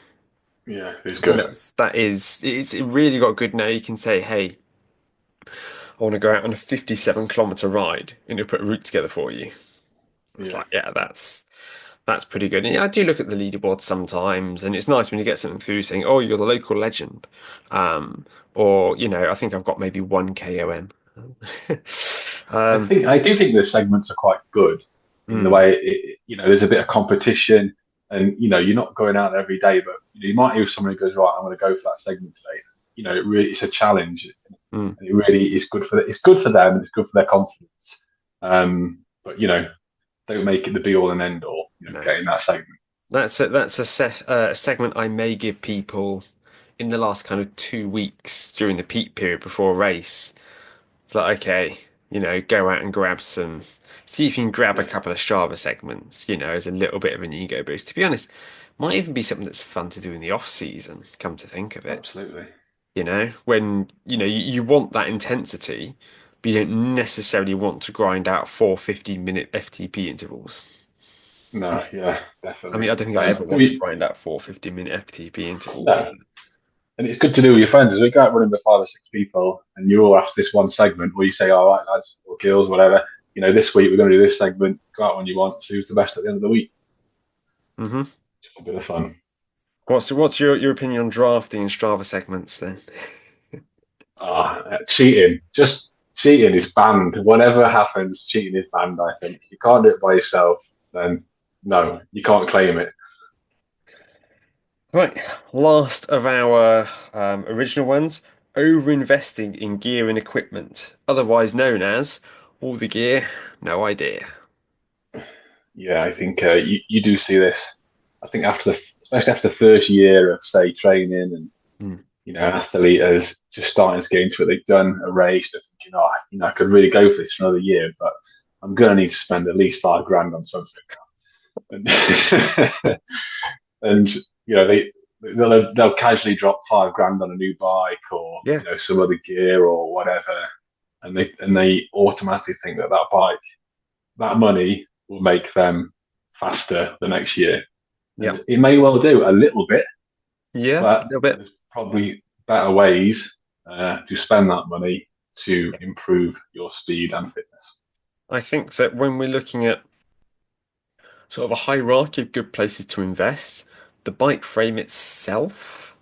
yeah, it's I think good. it's really got good now. You can say, hey, I want to go out on a 57-kilometer ride, and it'll put a route together for you. It's Yeah, like, yeah, that's pretty good. And yeah, I do look at the leaderboard sometimes, and it's nice when you get something through saying, "Oh, you're the local legend," um, or I think I've got maybe one KOM. I do think the segments are quite good in the Mm, way there's a bit of competition, and you're not going out every day, but you might have someone who goes, right, I'm going to go for that segment today. It's a challenge, mm, and it really is good for it's good for them, and it's good for their confidence. But don't make it the be all and end all. no, Getting that segment. that's a segment I may give people in the last kind of 2 weeks during the peak period before a race. It's like, okay, go out and see if you can grab a Yeah, couple of Strava segments, as a little bit of an ego boost. To be honest, might even be something that's fun to do in the off season, come to think of it. absolutely. When, you want that intensity, but you don't necessarily want to grind out 4 50-minute FTP intervals. No, yeah, I mean, definitely. I don't think I ever So want to grind out 4 50-minute FTP intervals. no, and it's good to do with your friends. As we go out running with 5 or 6 people, and you're all after this one segment, where you say, "All right, lads or girls, whatever, this week we're going to do this segment. Go out when you want. So who's the best at the end of the week? Hmm. Just a bit of fun." What's your opinion on drafting and Strava segments then? Cheating. Just cheating is banned. Whatever happens, cheating is banned. I think if you can't do it by yourself, then no, you can't claim it. Right, last of our original ones, over-investing in gear and equipment, otherwise known as all the gear, no idea. Yeah, I think you do see this. I think especially after the first year of say training and Hmm. an athlete is just starting to get into it. They've done a race, they're thinking, oh, I could really go for this for another year, but I'm going to need to spend at least 5 grand on something now. And they'll casually drop 5 grand on a new bike or Yeah, some other gear or whatever, and they automatically think that that money will make them faster the next year, yeah, and it may well do a little bit, yeah, a but little bit. there's probably better ways to spend that money to improve your speed and fitness. I think that when we're looking at sort of a hierarchy of good places to invest, the bike frame itself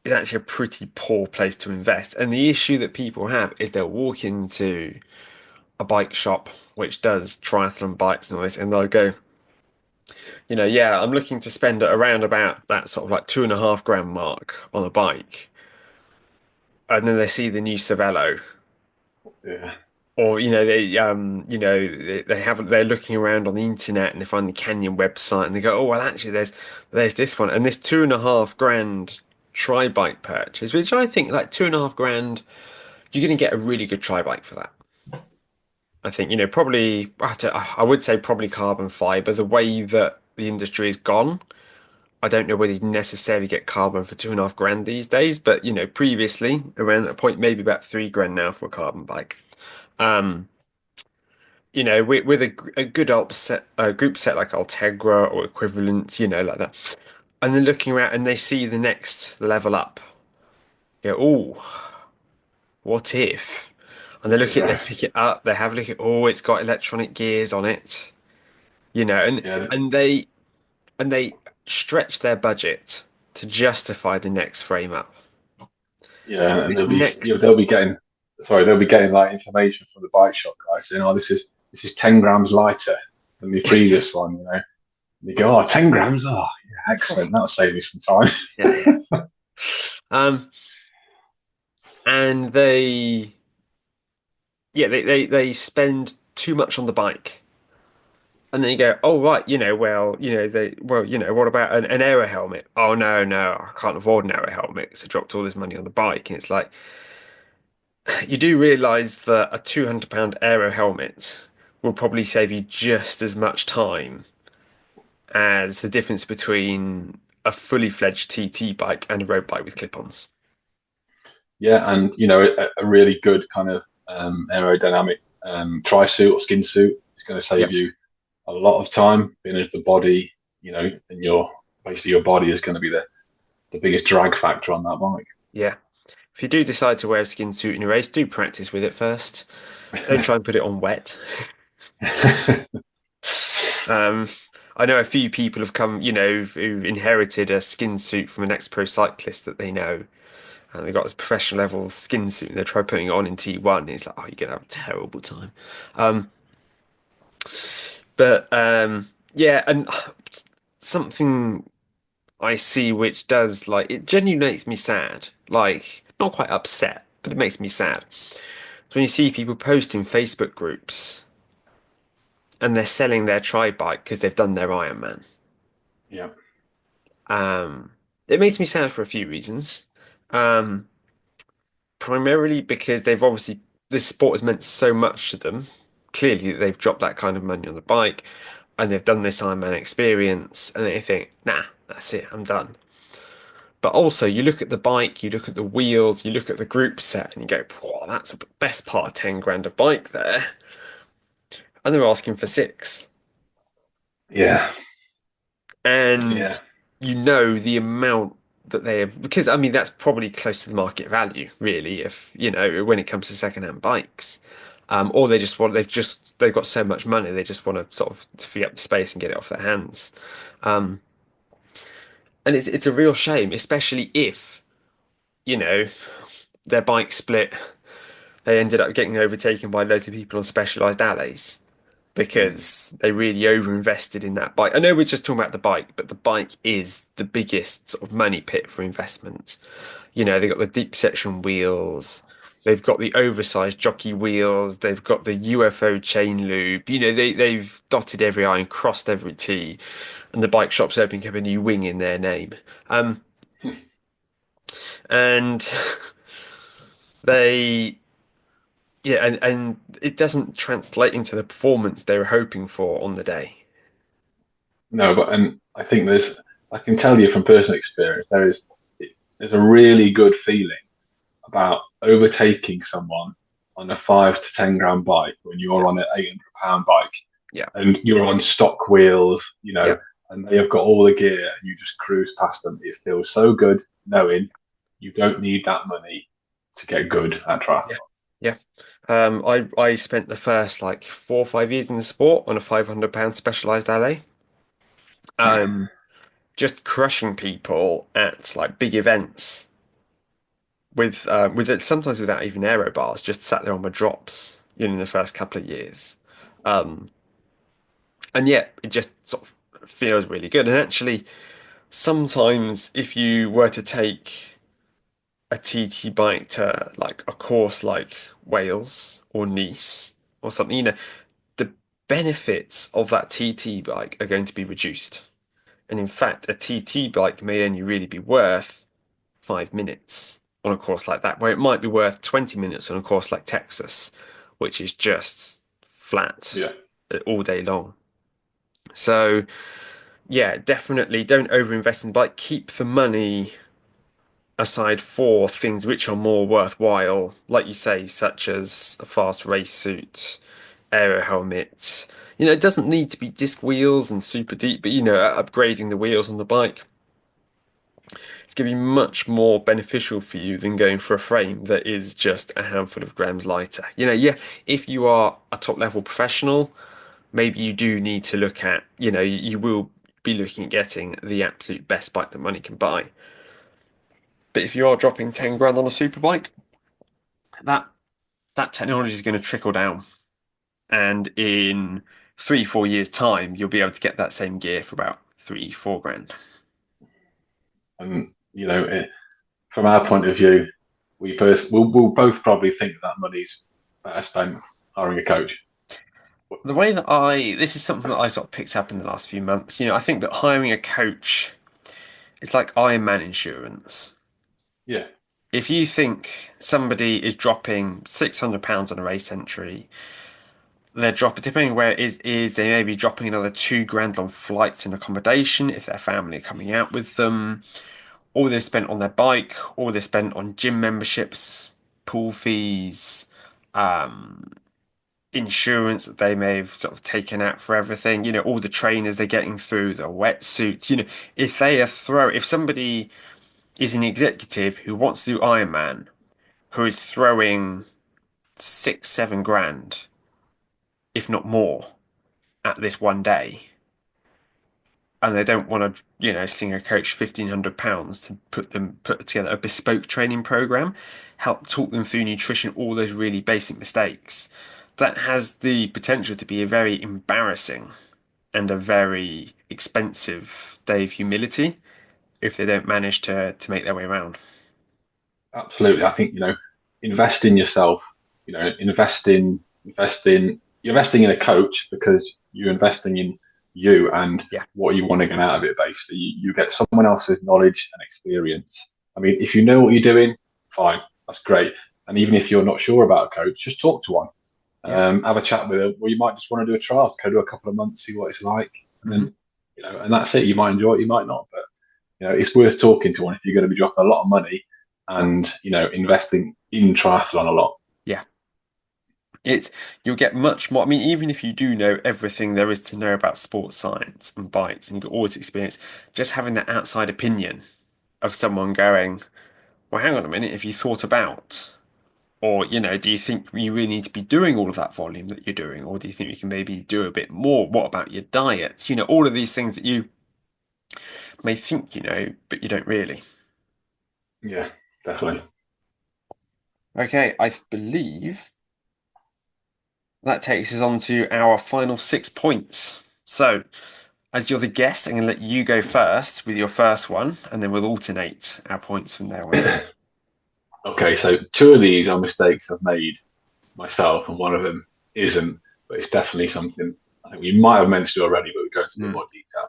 is actually a pretty poor place to invest. And the issue that people have is they'll walk into a bike shop which does triathlon bikes and all this, and they'll go, yeah, I'm looking to spend around about that sort of like 2.5 grand mark on a bike. And then they see the new Cervelo, Yeah, or they're looking around on the internet and they find the Canyon website and they go, oh well, actually there's this one and this 2.5 grand tri bike purchase, which I think like 2.5 grand, you're going to get a really good tri bike for that. I think, probably, I would say probably carbon fiber. The way that the industry has gone, I don't know whether you necessarily get carbon for 2.5 grand these days, but previously around that point, maybe about 3 grand now for a carbon bike. Um, with a good group set like Ultegra or equivalent, like that, and then looking around and they see the next level up. Oh, what if? And they yeah, pick it up, they have a look at, oh, it's got electronic gears on it, and yeah, and they and they stretch their budget to justify the next frame up. yeah. And This next, they'll be getting like information from the bike shop guys saying, "Oh, this is 10 grams lighter than the previous one." And you go, "Oh, 10 grams. Oh, yeah, excellent. That'll save me some time." yeah, yeah. And they spend too much on the bike. And then you go, oh right, what about an aero helmet? Oh no, no, I can't afford an aero helmet, so I dropped all this money on the bike. And it's like you do realize that a £200 aero helmet will probably save you just as much time as the difference between a fully fledged TT bike and a road bike with clip-ons. Yeah, and a really good kind of aerodynamic tri suit or skin suit is going to Yeah, save you a lot of time, being as the body, and your body is going to be the biggest drag factor on that yeah. If you do decide to wear a skin suit in a race, do practice with it first. Don't bike. try and put it on wet. Um, I know a few people have come, who've inherited a skin suit from an ex-pro cyclist that they know, and they got this professional level skin suit, and they try putting it on in T1, and it's like, oh, you're gonna have a terrible time. Um, but yeah, and something I see which does like it genuinely makes me sad, like not quite upset, but it makes me sad. So when you see people post in Facebook groups and they're selling their tri bike because they've done their Ironman. Yeah, Um, it makes me sad for a few reasons. Um, Primarily because they've obviously this sport has meant so much to them. Clearly, they've dropped that kind of money on the bike, and they've done this Ironman experience, and they think, nah, that's it, I'm done. But also, you look at the bike, you look at the wheels, you look at the group set, and you go, "Wow, that's the best part of 10 grand of bike there." And they're asking for six. Yeah, And yeah. you know the amount that they have, because I mean, that's probably close to the market value, really, if you know, when it comes to secondhand bikes. Or they just want, they've got so much money, they just want to sort of free up the space and get it off their hands. Um, and it's a real shame, especially if, you know, their bike split, they ended up getting overtaken by loads of people on specialized alleys Mm. because they really overinvested in that bike. I know we're just talking about the bike, but the bike is the biggest sort of money pit for investment. You know, they've got the deep section wheels, they've got the oversized jockey wheels, they've got the UFO chain loop. You know, they've dotted every I and crossed every T, and the bike shop's opening up a new wing in their name. Um, and they Yeah, and it doesn't translate into the performance they were hoping for on the day. No, but and I think I can tell you from personal experience, there's a really good feeling about overtaking someone on a 5 to 10 grand bike when Yeah, you're on an 800 pound bike yeah, and you're on stock wheels, yeah, and they have got all the gear and you just cruise past them. It feels so good knowing you don't need that money to get good at yeah, triathlon. yeah. I spent the first like 4 or 5 years in the sport on a £500 specialized alley. Um, just crushing people at like big events with it, sometimes without even aero bars, just sat there on my drops, you know, in the first couple of years. Um, and yeah, it just sort of feels really good. And actually, sometimes if you were to take a TT bike to like a course like Wales or Nice or something, you know, the benefits of that TT bike are going to be reduced. And in fact, a TT bike may only really be worth 5 minutes on a course like that, where it might be worth 20 minutes on a course like Texas, which is just flat Yeah, all day long. So, yeah, definitely don't overinvest in the bike. Keep the money aside for things which are more worthwhile, like you say, such as a fast race suit, aero helmet. You know, it doesn't need to be disc wheels and super deep, but you know, upgrading the wheels on the bike, it's going to be much more beneficial for you than going for a frame that is just a handful of grams lighter. You know, yeah, if you are a top level professional, maybe you do need to look at, you know, you will be looking at getting the absolute best bike that money can buy. But if you are dropping 10 grand on a super bike, that that technology is going to trickle down. And in 3, 4 years' time, you'll be able to get that same gear for about 3, 4 grand. and from our point of view, we'll both probably think that money's better spent hiring a coach. The way that this is something that I sort of picked up in the last few months. You know, I think that hiring a coach is like Ironman insurance. Yeah, If you think somebody is dropping £600 on a race entry, they're dropping, depending where it is, they may be dropping another 2 grand on flights and accommodation if their family are coming out with them. All they've spent on their bike, all they've spent on gym memberships, pool fees, insurance that they may have sort of taken out for everything, you know, all the trainers they're getting through, the wetsuits, you know, if somebody is an executive who wants to do Ironman, who is throwing 6, 7 grand, if not more, at this one day, and they don't want to, you know, sting a coach £1,500 to put together a bespoke training program, help talk them through nutrition, all those really basic mistakes. That has the potential to be a very embarrassing and a very expensive day of humility if they don't manage to make their way around. absolutely. I think invest in yourself. You're investing in a coach because you're investing in you and Yeah, what you want to get out of it. Basically, you get someone else's knowledge and experience. I mean, if you know what you're doing, fine, that's great. And even if you're not sure about a coach, just talk to one. Yeah. Have a chat with them, or you might just want to do a trial, go do a couple of months, see what it's like, and Hmm. then and that's it. You might enjoy it, you might not, but it's worth talking to one if you're going to be dropping a lot of money and investing in triathlon a lot. Yeah. It's you'll get much more. I mean, even if you do know everything there is to know about sports science and bikes, and you've got all this experience, just having that outside opinion of someone going, "Well, hang on a minute, have you thought about?" Or, do you think you really need to be doing all of that volume that you're doing? Or do you think you can maybe do a bit more? What about your diet? All of these things that you may think you know, but you don't really. Yeah, definitely. Okay, I believe that takes us on to our final 6 points. So, as you're the guest, I'm going to let you go first with your first one, and then we'll alternate our points from there on in. Okay, so two of these are mistakes I've made myself, and one of them isn't, but it's definitely something I think we might have mentioned already, but we'll go into a bit Mm, more detail.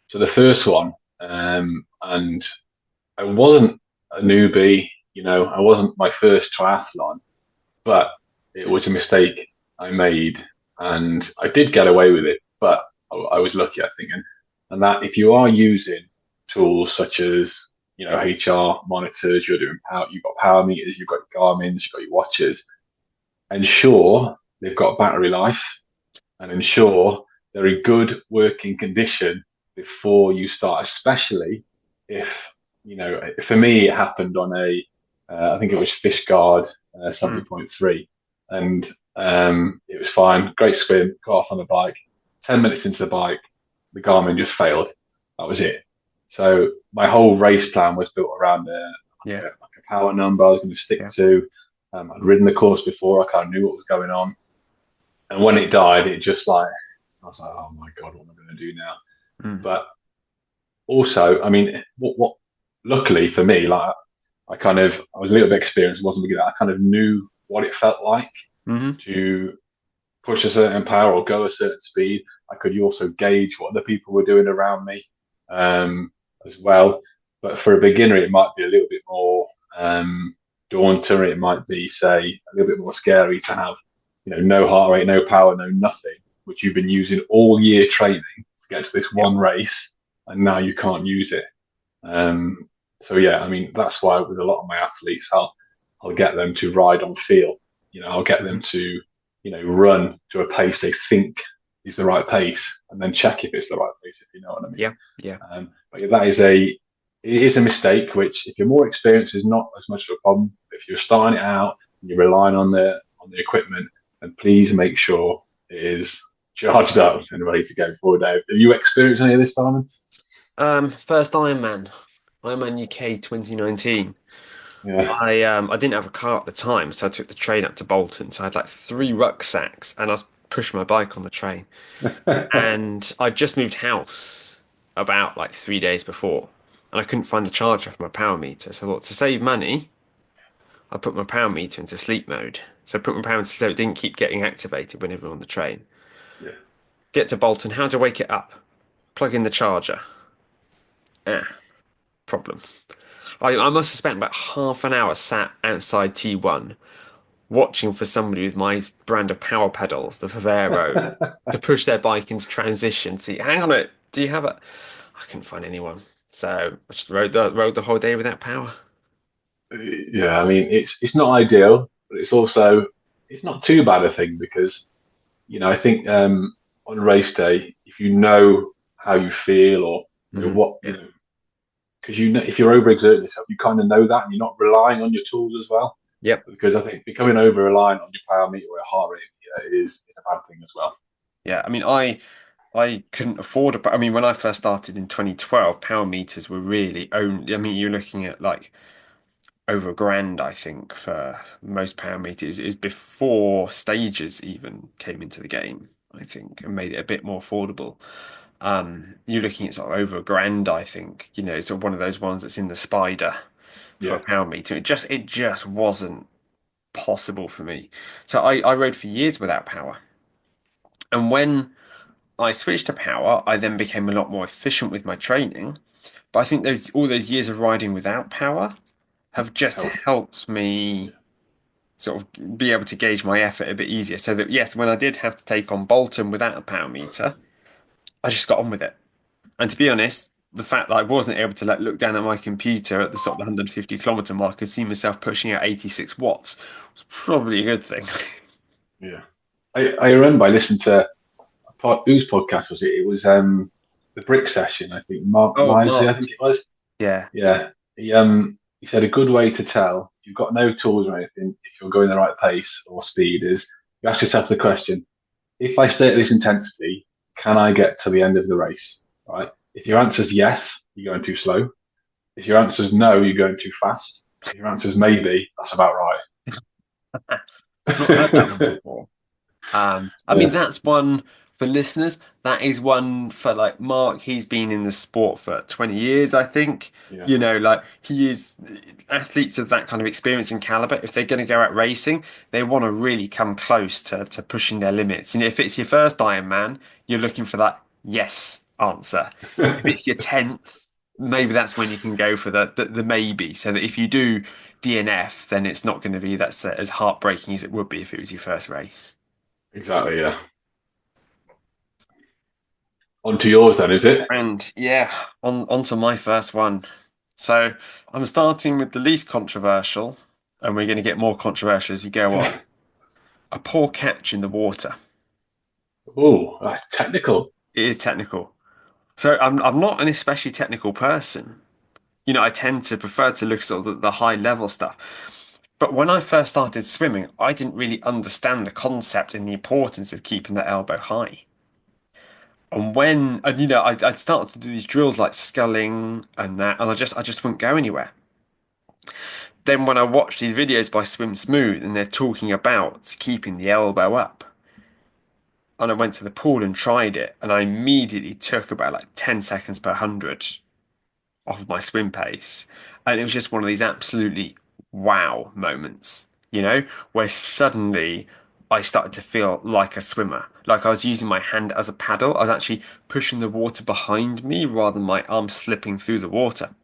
So the first one, and I wasn't a newbie, I wasn't my first triathlon, but it was a mistake I made, and I did get away with it, but I was lucky, I think, and that if you are using tools such as HR monitors, you've got power meters, you've got Garmin's, you've got your watches, ensure they've got battery life and ensure they're in good working condition before you start, especially if, for me, it happened on I think it was Fish Guard mm, 70.3. And it was fine. Great swim, got off on the bike. 10 minutes into the bike, the Garmin just failed. That was it. So my whole race plan was built around yeah, like a power number I was going to stick yeah. to. I'd ridden the course before. I kind of knew what was going on. And when it died, it just like, I was like, oh my God, what am I going to do now? Mm, But also, I mean, luckily for me, like I was a little bit experienced, wasn't beginner. I kind of knew what it felt like hmm. to push a certain power or go a certain speed. I could also gauge what other people were doing around me um, as well. But for a beginner, it might be a little bit more daunting. It might be, say, a little bit more scary to have, no heart rate, no power, no nothing, which you've been using all year training to get to this Yep. one race, and now you can't use it. So yeah, I mean that's why with a lot of my athletes, I'll get them to ride on feel. I'll get them Mhm. to run to a pace they think is the right pace, and then check if it's the right pace. If you know what I mean. Yeah, yeah. But yeah, it is a mistake. Which, if you're more experienced, is not as much of a problem. If you're starting it out and you're relying on the equipment, then please make sure it is charged up and ready to go forward. Have you experienced any of this, Simon? First Ironman UK 2019. Yeah. I didn't have a car at the time, so I took the train up to Bolton. So I had like three rucksacks, and I was pushing my bike on the train. And I just moved house about like 3 days before, and I couldn't find the charger for my power meter. So I thought to save money, I put my power meter into sleep mode. So I put my power meter so it didn't keep getting activated whenever we're on the train. Yeah. Get to Bolton, how to wake it up? Plug in the charger. Ah, problem. I must have spent about half an hour sat outside T1 watching for somebody with my brand of power pedals, the Vivero, to push their bike into transition. See, hang on a minute, do you have a? I couldn't find anyone, so I just rode the whole day without power. Yeah, I mean it's not ideal, but it's not too bad a thing because I think on a race day, if you know how you feel or Mm, what yeah. because if you're overexerting yourself, you kind of know that, and you're not relying on your tools as well. Yep. Because I think becoming over reliant on your power meter or your heart rate is a bad thing as well. Yeah. I mean, I couldn't afford it, but I mean, when I first started in 2012, power meters were really only. I mean, you're looking at like over $1,000, I think, for most power meters. It was before stages even came into the game, I think, and made it a bit more affordable. You're looking at sort of over $1,000, I think. It's sort of one of those ones that's in the spider for a Yeah. power meter. It just wasn't possible for me. So I rode for years without power. And when I switched to power, I then became a lot more efficient with my training. But I think those all those years of riding without power have just Help. helped me Yeah. sort of be able to gauge my effort a bit easier. So that yes, when I did have to take on Bolton without a power meter, I just got on with it. And to be honest, the fact that I wasn't able to like look down at my computer at the sort of 150-kilometer mark and see myself pushing out 86 watts was probably a good thing. Yeah. I remember I listened to whose podcast was it? It was the Brick Session, I think. Mark Oh, Misley, I Mark. think it was. Yeah. Yeah. He said a good way to tell if you've got no tools or anything, if you're going the right pace or speed, is you ask yourself the question, if I stay at this intensity, can I get to the end of the race? Right? If your answer is yes, you're going too slow. If your answer is no, you're going too fast. If your answer is maybe, that's about Not heard that one right. before. I mean, Yeah. that's one for listeners. That is one for like Mark. He's been in the sport for 20 years, I think. Yeah. You know, like he is athletes of that kind of experience and caliber. If they're going to go out racing, they want to really come close to pushing their limits. You know, if it's your first Ironman, you're looking for that yes answer. If it's your 10th, maybe that's when you can go for the maybe. So that if you do DNF, then it's not going to be that as heartbreaking as it would be if it was your first race. Exactly. Yeah. On to yours then, is it? And yeah, on to my first one. So I'm starting with the least controversial, and we're going to get more controversial as we go on. A poor catch in the water. Oh, that's technical. It is technical. So I'm not an especially technical person. You know, I tend to prefer to look at sort of the high level stuff. But when I first started swimming, I didn't really understand the concept and the importance of keeping the elbow high. And you know, I'd started to do these drills like sculling and that, and I just wouldn't go anywhere. Then when I watched these videos by Swim Smooth and they're talking about keeping the elbow up, and I went to the pool and tried it, and I immediately took about like 10 seconds per hundred off of my swim pace. And it was just one of these absolutely wow moments, you know, where suddenly I started to feel like a swimmer. Like I was using my hand as a paddle. I was actually pushing the water behind me rather than my arm slipping through the water.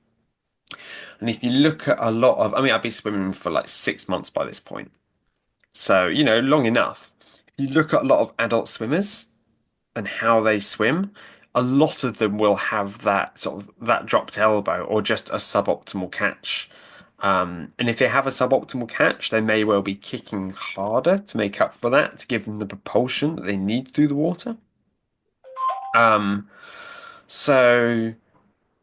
And if you look at a lot of, I mean, I've been swimming for like 6 months by this point. So, you know, long enough. If you look at a lot of adult swimmers and how they swim, a lot of them will have that sort of that dropped elbow or just a suboptimal catch. And if they have a suboptimal catch, they may well be kicking harder to make up for that, to give them the propulsion that they need through the water. Um, so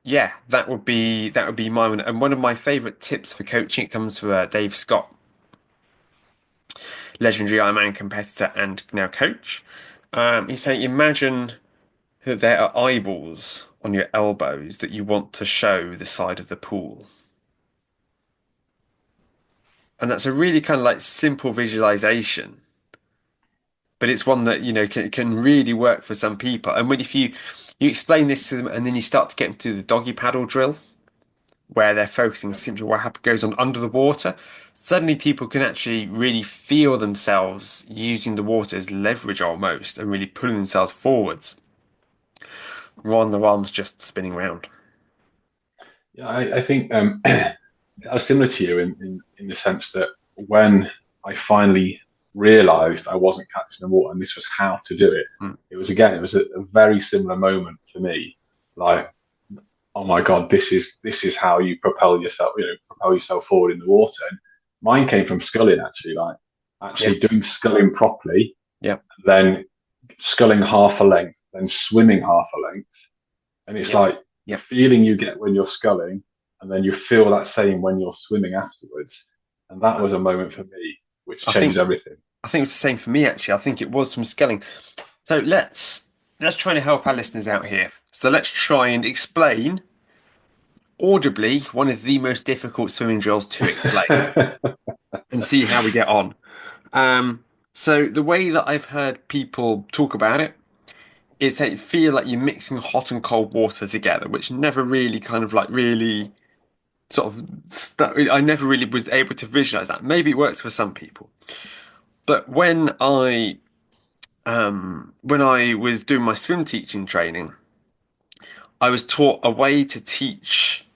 yeah, that would be my one. And one of my favorite tips for coaching, it comes from Dave Scott, legendary Ironman competitor and now coach. He's saying, imagine that there are eyeballs on your elbows that you want to show the side of the pool. And that's a really kind of like simple visualization, but it's one that, you know, can really work for some people. And when if you explain this to them and then you start to get them to the doggy paddle drill, where they're focusing simply what goes on under the water, suddenly people can actually really feel themselves using the water as leverage almost and really pulling themselves forwards rather than their arms just spinning around. Yeah, I think I was similar to you in the sense that when I finally realised I wasn't catching the water and this was how to do it, Mm. it was a very similar moment for me. Like, oh my God, this is how you propel yourself forward in the water. And mine came from sculling actually, like Yeah, actually doing sculling properly, yeah, then sculling half a length, then swimming half a length. And it's yeah, like the yeah. feeling you get when you're sculling, and then you feel that same when you're swimming afterwards. And that was a moment for me which I changed think everything. I think it's the same for me actually. I think it was from sculling. So let's try to help our listeners out here. So let's try and explain audibly one of the most difficult swimming drills to explain and see how we get on. So the way that I've heard people talk about it is that you feel like you're mixing hot and cold water together, which never really kind of like really sort of I never really was able to visualize that. Maybe it works for some people. But when I was doing my swim teaching training, I was taught a way to teach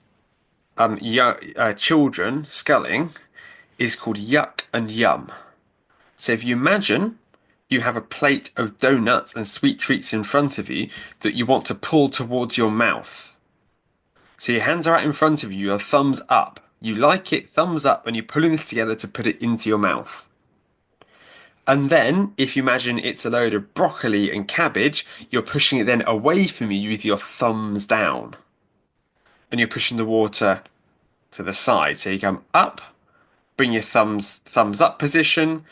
children sculling is called yuck and yum. So if you imagine you have a plate of donuts and sweet treats in front of you that you want to pull towards your mouth. So your hands are out in front of you, your thumbs up. You like it, thumbs up, and you're pulling this together to put it into your mouth. And then, if you imagine it's a load of broccoli and cabbage, you're pushing it then away from you with your thumbs down. And you're pushing the water to the side. So you come up, bring your thumbs up position,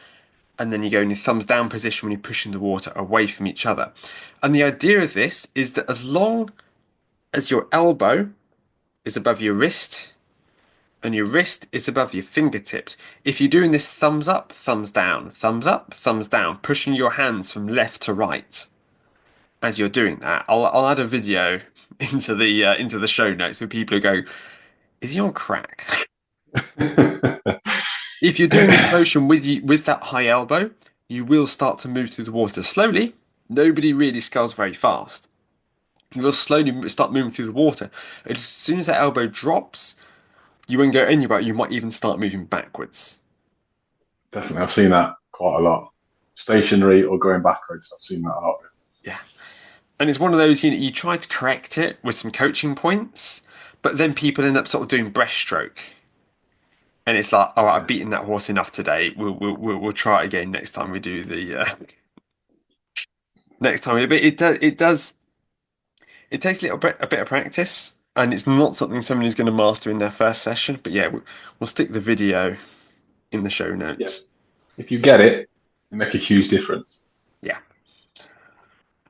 and then you go in your thumbs down position when you're pushing the water away from each other. And the idea of this is that as long as your elbow is above your wrist and your wrist is above your fingertips, if you're doing this thumbs up, thumbs down, pushing your hands from left to right as you're doing that, I'll add a video into the show notes for people who go, is he on crack? If you're doing this motion with that high elbow, you will start to move through the water slowly. Nobody really sculls very fast. You will slowly start moving through the water. As soon as that elbow drops, you won't go anywhere. You might even start moving backwards. Definitely, I've seen that quite a lot. Stationary or going backwards, I've seen that a lot. Yeah. And it's one of those, you try to correct it with some coaching points, but then people end up sort of doing breaststroke. And it's like, all right, I've Yeah, beaten that horse enough today. We'll try it again next time we do the next time. But it takes a bit of practice, and it's not something somebody's going to master in their first session. But yeah, we'll stick the video in the show yeah. notes. If you get it, it make a huge difference. Yeah.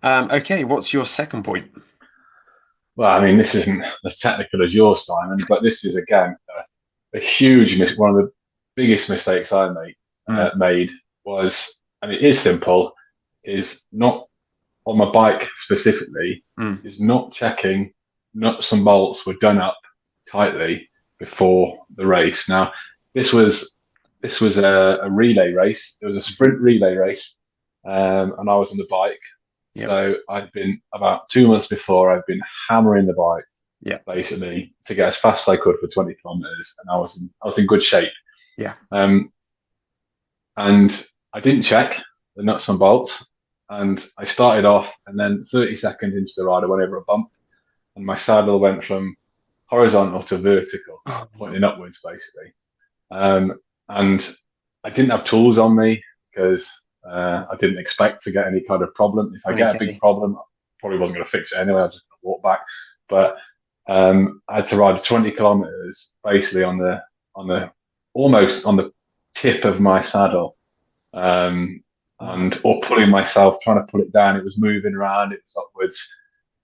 Okay, what's your second point? Well, I mean, this isn't as technical as yours, Simon, but this is again a huge one of the biggest mistakes I Mm, made was, and it is simple, is not on my bike specifically, mm, is not checking nuts and bolts were done up tightly before the race. Now, this was a relay race. It was a sprint relay race, and I was on the bike. yep, So I'd been about 2 months before. I'd been hammering the bike yep, basically to get as fast as I could for 20 kilometers, and I was in good shape. yeah. Um, and I didn't check the nuts and bolts, and I started off, and then 30 seconds into the ride, I went over a bump, and my saddle went from horizontal to vertical, Oh, pointing upwards basically. And I didn't have tools on me because I didn't expect to get any kind of problem. If I get a big okay. problem, I probably wasn't going to fix it anyway. I was just going to walk back. But I had to ride 20 kilometers basically on the almost on the tip of my saddle, Wow. and or pulling myself, trying to pull it down. It was moving around. It was upwards,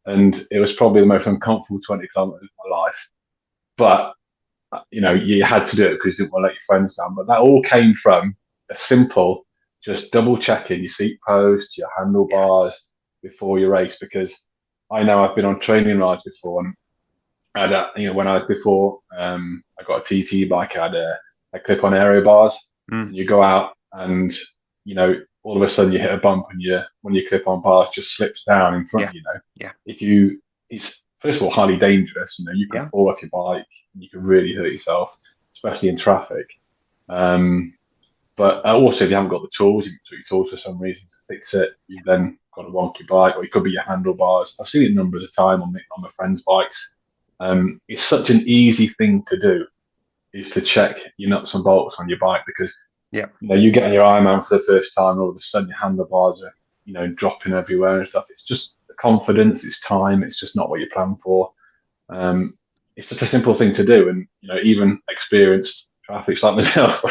and it was probably the most uncomfortable 20 kilometers of my life. But you had to do it because you didn't want to let your friends down. But that all came from a simple, just double checking your seat post, your Yeah. handlebars before your race. Because I know I've been on training rides before, and I had when I before I got a TT bike, I had a clip-on aero bars, Mm, and you go out, and all of a sudden you hit a bump, and when your clip-on bars just slips down in front yeah. of you. Yeah. If you, it's first of all highly dangerous. You could Yeah. fall off your bike, and you could really hurt yourself, especially in traffic. Um, but also, if you haven't got the tools, you took your tools for some reason to fix it, you've then got a wonky bike, or it could be your handlebars. I've seen it numbers of times on my friends' bikes. It's such an easy thing to do, is to check your nuts and bolts on your bike, because Yeah. you get on your Ironman for the first time, and all of a sudden your handlebars are dropping everywhere and stuff. It's just confidence, it's time, it's just not what you plan for. It's just a simple thing to do, and even experienced athletes like myself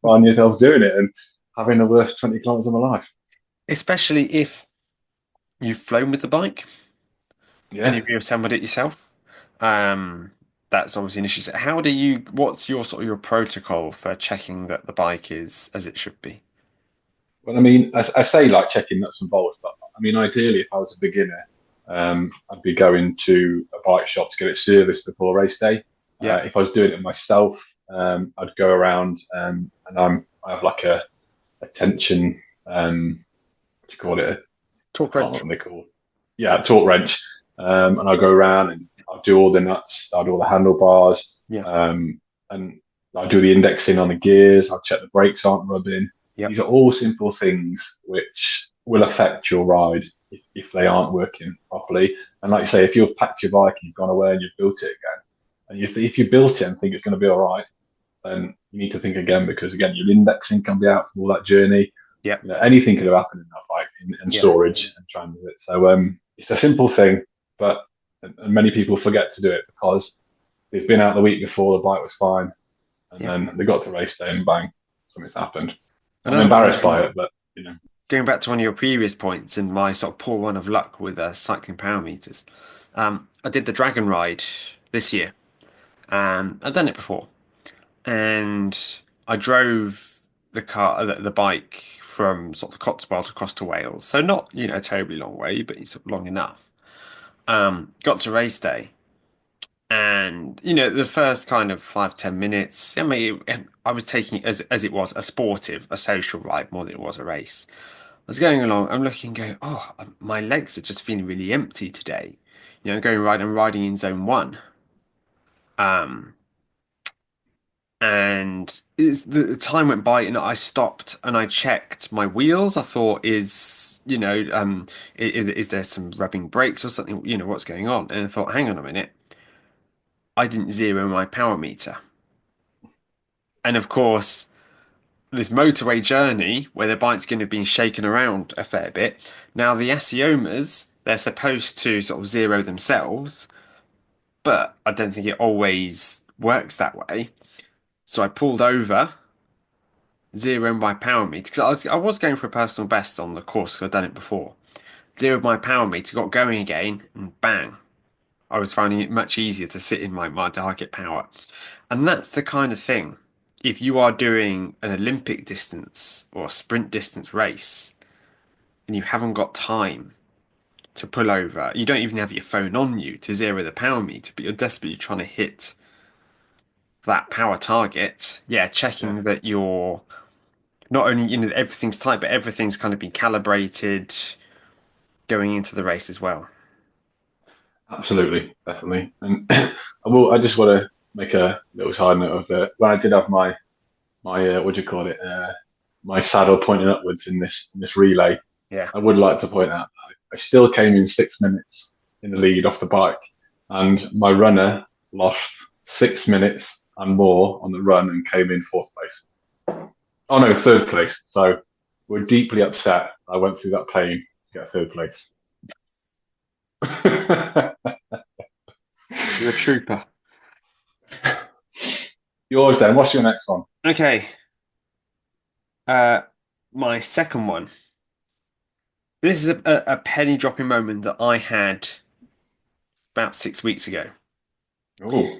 find yourself doing it and having the worst 20 kilometers of my life. Especially if you've flown with the bike and Yeah. you've assembled it yourself. Um, that's obviously an issue. So what's your sort of your protocol for checking that the bike is as it should be? Well, I mean, I say like checking nuts and bolts, but I mean, ideally, if I was a beginner, I'd be going to a bike shop to get it serviced before race day. Yeah. If I was doing it myself, I'd go around, and I have like a tension, what do you call it? Torque I can't remember wrench. what they call. Yeah, a torque wrench, and I'll go around and I'll do all the nuts, I'll do all the handlebars, Yeah. and I do the indexing on the gears. I check the brakes aren't rubbing. Yep. These are all simple things which will affect your ride if they aren't working properly. And like I say, if you've packed your bike and you've gone away and you've built it again, and if you built it and think it's going to be all right, then you need to think again because again, your indexing can be out from all that journey. Yep. You know, anything could have happened in that bike in Yeah. storage and transit. So it's a simple thing, but and many people forget to do it because they've been out the week before, the bike was fine, and Yep. then they got to race day and bang, something's happened. I'm Another embarrassed one. by it, but you know, Going back to one of your previous points and my sort of poor run of luck with cycling power meters, I did the Dragon Ride this year. I'd done it before, and I drove the bike from sort of the Cotswolds across to Wales. So not, a terribly long way, but it's sort of long enough. Got to race day, and the first kind of 5-10 minutes. I mean, I was taking it as it was a sportive, a social ride more than it was a race. I was going along, I'm looking, going, oh, my legs are just feeling really empty today. I'm riding in zone one. Um, and the time went by and I stopped and I checked my wheels. I thought, is there some rubbing brakes or something? What's going on? And I thought, hang on a minute, I didn't zero my power meter. And of course, this motorway journey where the bike's going to be shaken around a fair bit. Now, the Asiomas, they're supposed to sort of zero themselves, but I don't think it always works that way. So I pulled over, zeroed my power meter, because I was going for a personal best on the course, because I'd done it before. Zeroed my power meter, got going again, and bang. I was finding it much easier to sit in my target power. And that's the kind of thing. If you are doing an Olympic distance or a sprint distance race and you haven't got time to pull over, you don't even have your phone on you to zero the power meter, but you're desperately trying to hit that power target. Yeah, yeah, checking that you're not only, everything's tight, but everything's kind of been calibrated going into the race as well. absolutely, definitely. And I just want to make a little side note of the when I did have my what do you call it, my saddle pointing upwards in this relay. Yeah. I would like to point out I still came in 6 minutes in the lead off the bike, and my runner lost 6 minutes and more on the run and came in fourth place. Oh no, third place. So we're deeply upset. I went through that pain to get third place. You're a trooper. Yours then. What's your next one? Okay. Uh, my second one. This is a penny dropping moment that I had about 6 weeks ago. Oh,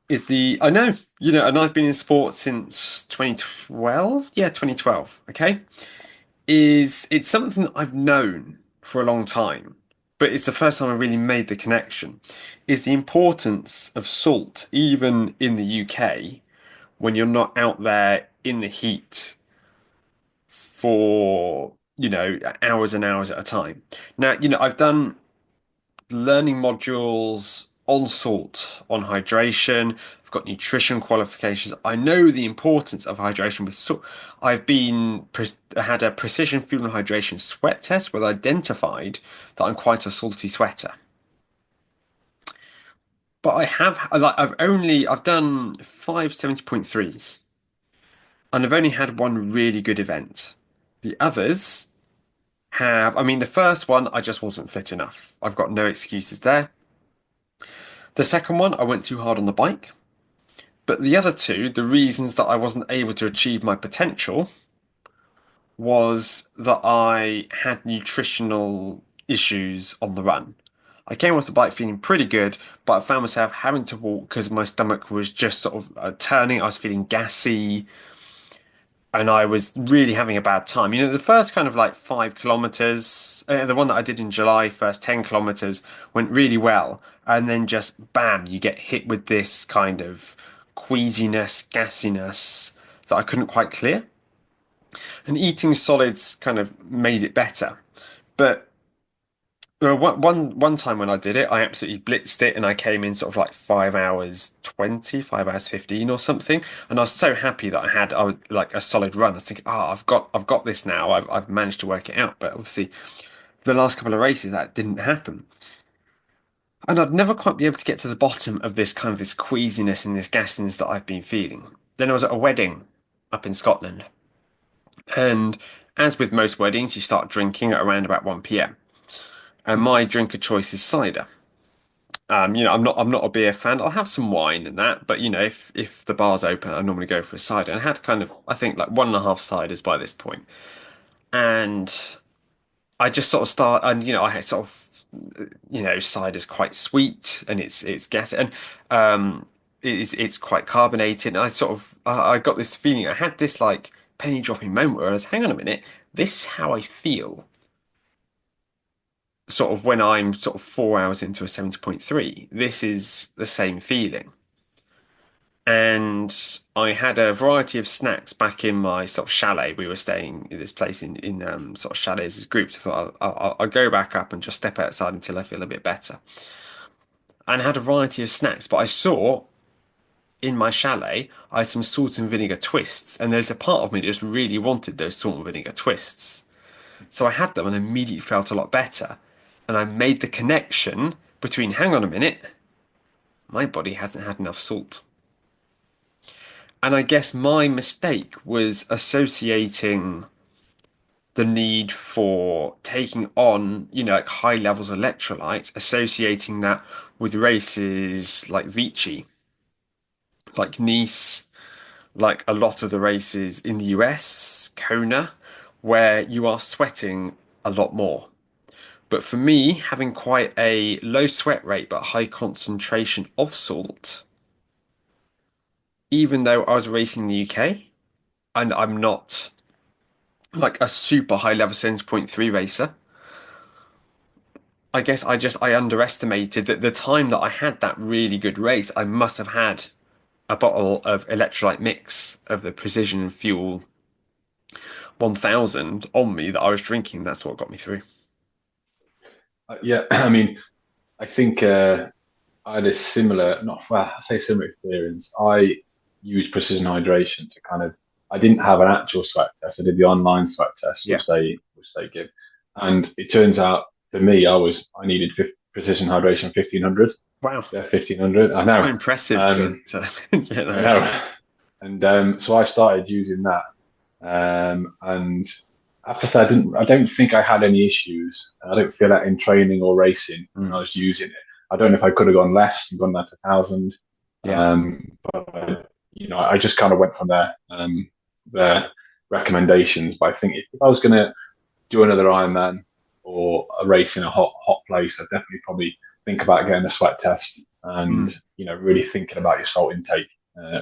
I know, and I've been in sports since 2012. Yeah, 2012. Okay. It's something that I've known for a long time, but it's the first time I really made the connection. Is the importance of salt, even in the UK, when you're not out there in the heat for, hours and hours at a time. Now, I've done learning modules on salt, on hydration. I've got nutrition qualifications. I know the importance of hydration with salt. Had a precision fuel and hydration sweat test where I identified that I'm quite a salty sweater. But I've done 5 70.3s and I've only had one really good event. The others I mean, the first one, I just wasn't fit enough. I've got no excuses there. The second one, I went too hard on the bike. But the other two, the reasons that I wasn't able to achieve my potential was that I had nutritional issues on the run. I came off the bike feeling pretty good, but I found myself having to walk because my stomach was just sort of turning. I was feeling gassy and I was really having a bad time. The first kind of like 5 kilometers, the one that I did in July, first 10 kilometers went really well. And then just bam, you get hit with this kind of queasiness, gassiness that I couldn't quite clear. And eating solids kind of made it better. But One time when I did it, I absolutely blitzed it, and I came in sort of like 5 hours 20, 5 hours 15 or something. And I was so happy that I was like a solid run. I was thinking, oh, I've got this now. I've managed to work it out. But obviously, the last couple of races that didn't happen, and I'd never quite be able to get to the bottom of this kind of this queasiness and this gassiness that I've been feeling. Then I was at a wedding up in Scotland, and as with most weddings, you start drinking at around about 1 p.m. And my drink of choice is cider. I'm not a beer fan. I'll have some wine and that, but if the bar's open, I normally go for a cider. And I had kind of, I think, like one and a half ciders by this point, and I just sort of start, and I had sort of, cider's quite sweet and it's gas and it's quite carbonated. And I sort of, I got this feeling. I had this like penny dropping moment where I was, hang on a minute, this is how I feel sort of when I'm sort of 4 hours into a 70.3. This is the same feeling. And I had a variety of snacks back in my sort of chalet. We were staying in this place in sort of chalets as groups. I thought I'll go back up and just step outside until I feel a bit better. And I had a variety of snacks, but I saw in my chalet I had some salt and vinegar twists, and there's a part of me that just really wanted those salt and vinegar twists. So I had them and immediately felt a lot better. And I made the connection between, hang on a minute, my body hasn't had enough salt. And I guess my mistake was associating the need for taking on, like high levels of electrolytes, associating that with races like Vichy, like Nice, like a lot of the races in the US, Kona, where you are sweating a lot more. But for me, having quite a low sweat rate but high concentration of salt, even though I was racing in the UK and I'm not like a super high level 70.3 racer, I guess I underestimated that the time that I had that really good race, I must have had a bottle of electrolyte mix of the Precision Fuel 1000 on me that I was drinking. That's what got me through. Yeah, I mean, I think I had a similar, not well, I say similar experience. I used precision hydration to kind of. I didn't have an actual sweat test. I did the online sweat test, Yeah. which they give, and it turns out for me, I needed precision hydration 1500. Wow. Yeah, 1500. I Quite know. impressive Um, to get I that. know. And so I started using that. And I have to say, I don't think I had any issues. I don't feel that in training or racing when I Mm. was using it. I don't know if I could have gone less and gone down to 1,000. Yeah. But I just kind of went from their recommendations. But I think if I was going to do another Ironman or a race in a hot place, I'd definitely probably think about getting a sweat test and Mm. really thinking about your salt intake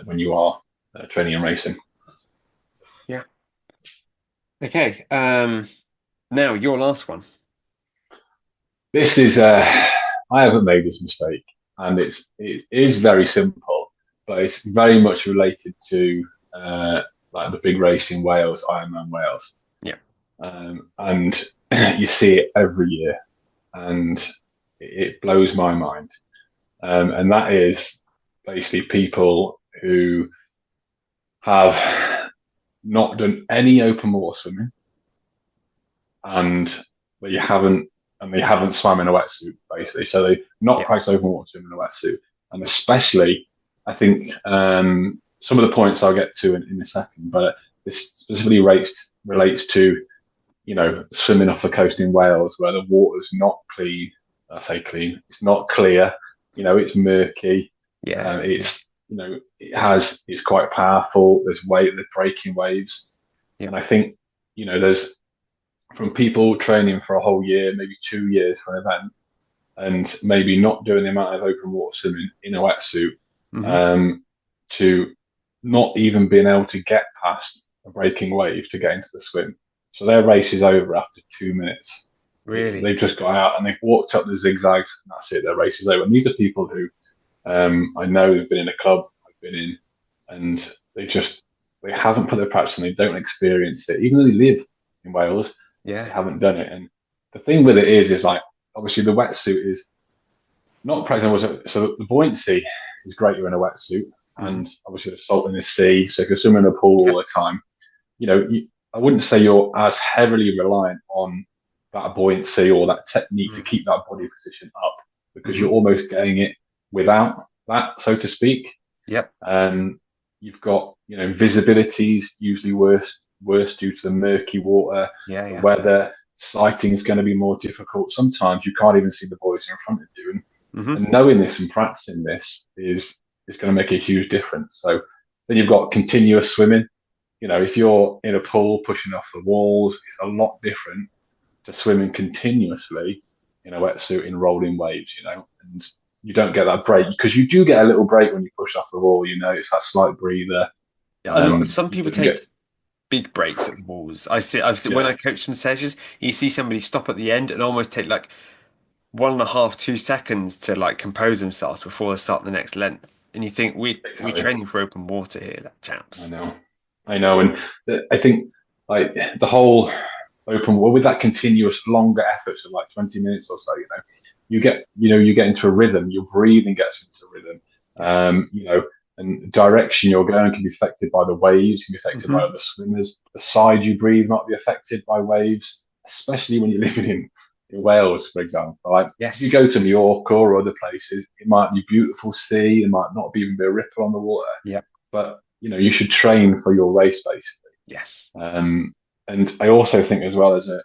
when you are training and racing. Yeah. Okay. Now your last one. This is I haven't made this mistake, and it is very simple, but it's very much related to like the big race in Wales, Ironman Wales, Yeah. and you see it every year, and it blows my mind. And that is basically people who have not done any open water swimming, and they haven't swam in a wetsuit basically. So they've not Yeah. practiced open water swim in a wetsuit, and especially I think some of the points I'll get to in a second, but this specifically relates to swimming off the coast in Wales where the water's not clean. I say clean, it's not clear. It's murky. Yeah. It's quite powerful. There's breaking waves, Yeah. and I think there's from people training for a whole year, maybe 2 years for an event, and maybe not doing the amount of open water swimming in a wetsuit, Hmm. um, to not even being able to get past a breaking wave to get into the swim. So their race is over after 2 minutes. Really. They've just got out and they've walked up the zigzags, and that's it. Their race is over. And these are people who I know have been in a club I've been in, and they haven't put their practice and they don't experience it, even though they live in Wales. They Yeah. haven't done it. And the thing with it is like obviously the wetsuit is not practical. So the buoyancy is greater in a wetsuit, Hmm. and obviously the salt in the sea. So if you're swimming in a pool all Yep. the time, I wouldn't say you're as heavily reliant on that buoyancy or that technique to Mm. keep that body position up because Hmm. you're almost getting it without that, so to speak. Yep. Um, you've got, visibility is usually worse due to the murky water, Yeah. the Yeah. weather. Sighting is going to be more difficult. Sometimes you can't even see the boys in front of you, and Hmm. knowing this and practicing this is going to make a huge difference. So then you've got continuous swimming. If you're in a pool pushing off the walls, it's a lot different to swimming continuously in a wetsuit in rolling waves, and you don't get that break because you do get a little break when you push off the wall, it's that slight breather. Some You people don't get, take big breaks at the walls. I've seen when yeah, I coach some sessions, you see somebody stop at the end and almost take like 1.5, 2 seconds to like compose themselves before they start the next length. And you think we're exactly. training for open water here, like, I chaps. know, I know, and I think like the whole open well with that continuous longer efforts of like 20 minutes or so, you get into a rhythm, your breathing gets into a rhythm, Yeah. and direction you're going can be affected by the waves, can be affected by Hmm. other swimmers. The side you breathe might be affected by waves, especially when you're living in Wales, for example. Like if you Yes. go to New York or other places, it might be beautiful sea, it might not be even be a ripple on the water, Yep. but you should train for your race basically. Yes. Um, and I also think as well as a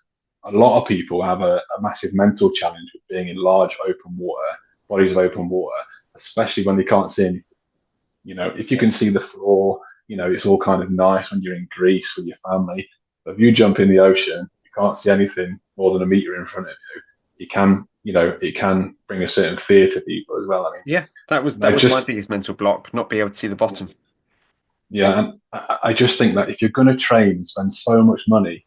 lot of people have a massive mental challenge with being in large open water, bodies of open water, especially when they can't see anything. If you Yep. can see the floor, it's all kind of nice when you're in Greece with your family. But if you jump in the ocean, you can't see anything more than a meter in front of you. It can bring a certain fear to people as well. I mean, Yeah. That was and I my just, biggest mental block, not being able to see the bottom. yeah, and I just think that if you're going to train and spend so much money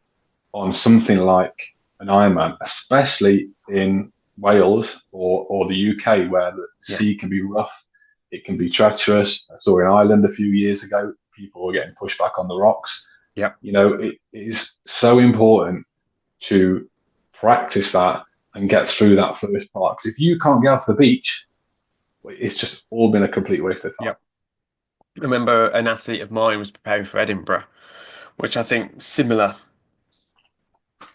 on something like an Ironman, especially in Wales or the UK, where the Yeah. sea can be rough, it can be treacherous. I saw in Ireland a few years ago, people were getting pushed back on the rocks. Yep. It is so important to practice that and get through that first part. Because if you can't get off the beach, it's just all been a complete waste of time. Yep. I remember an athlete of mine was preparing for Edinburgh, which I think similar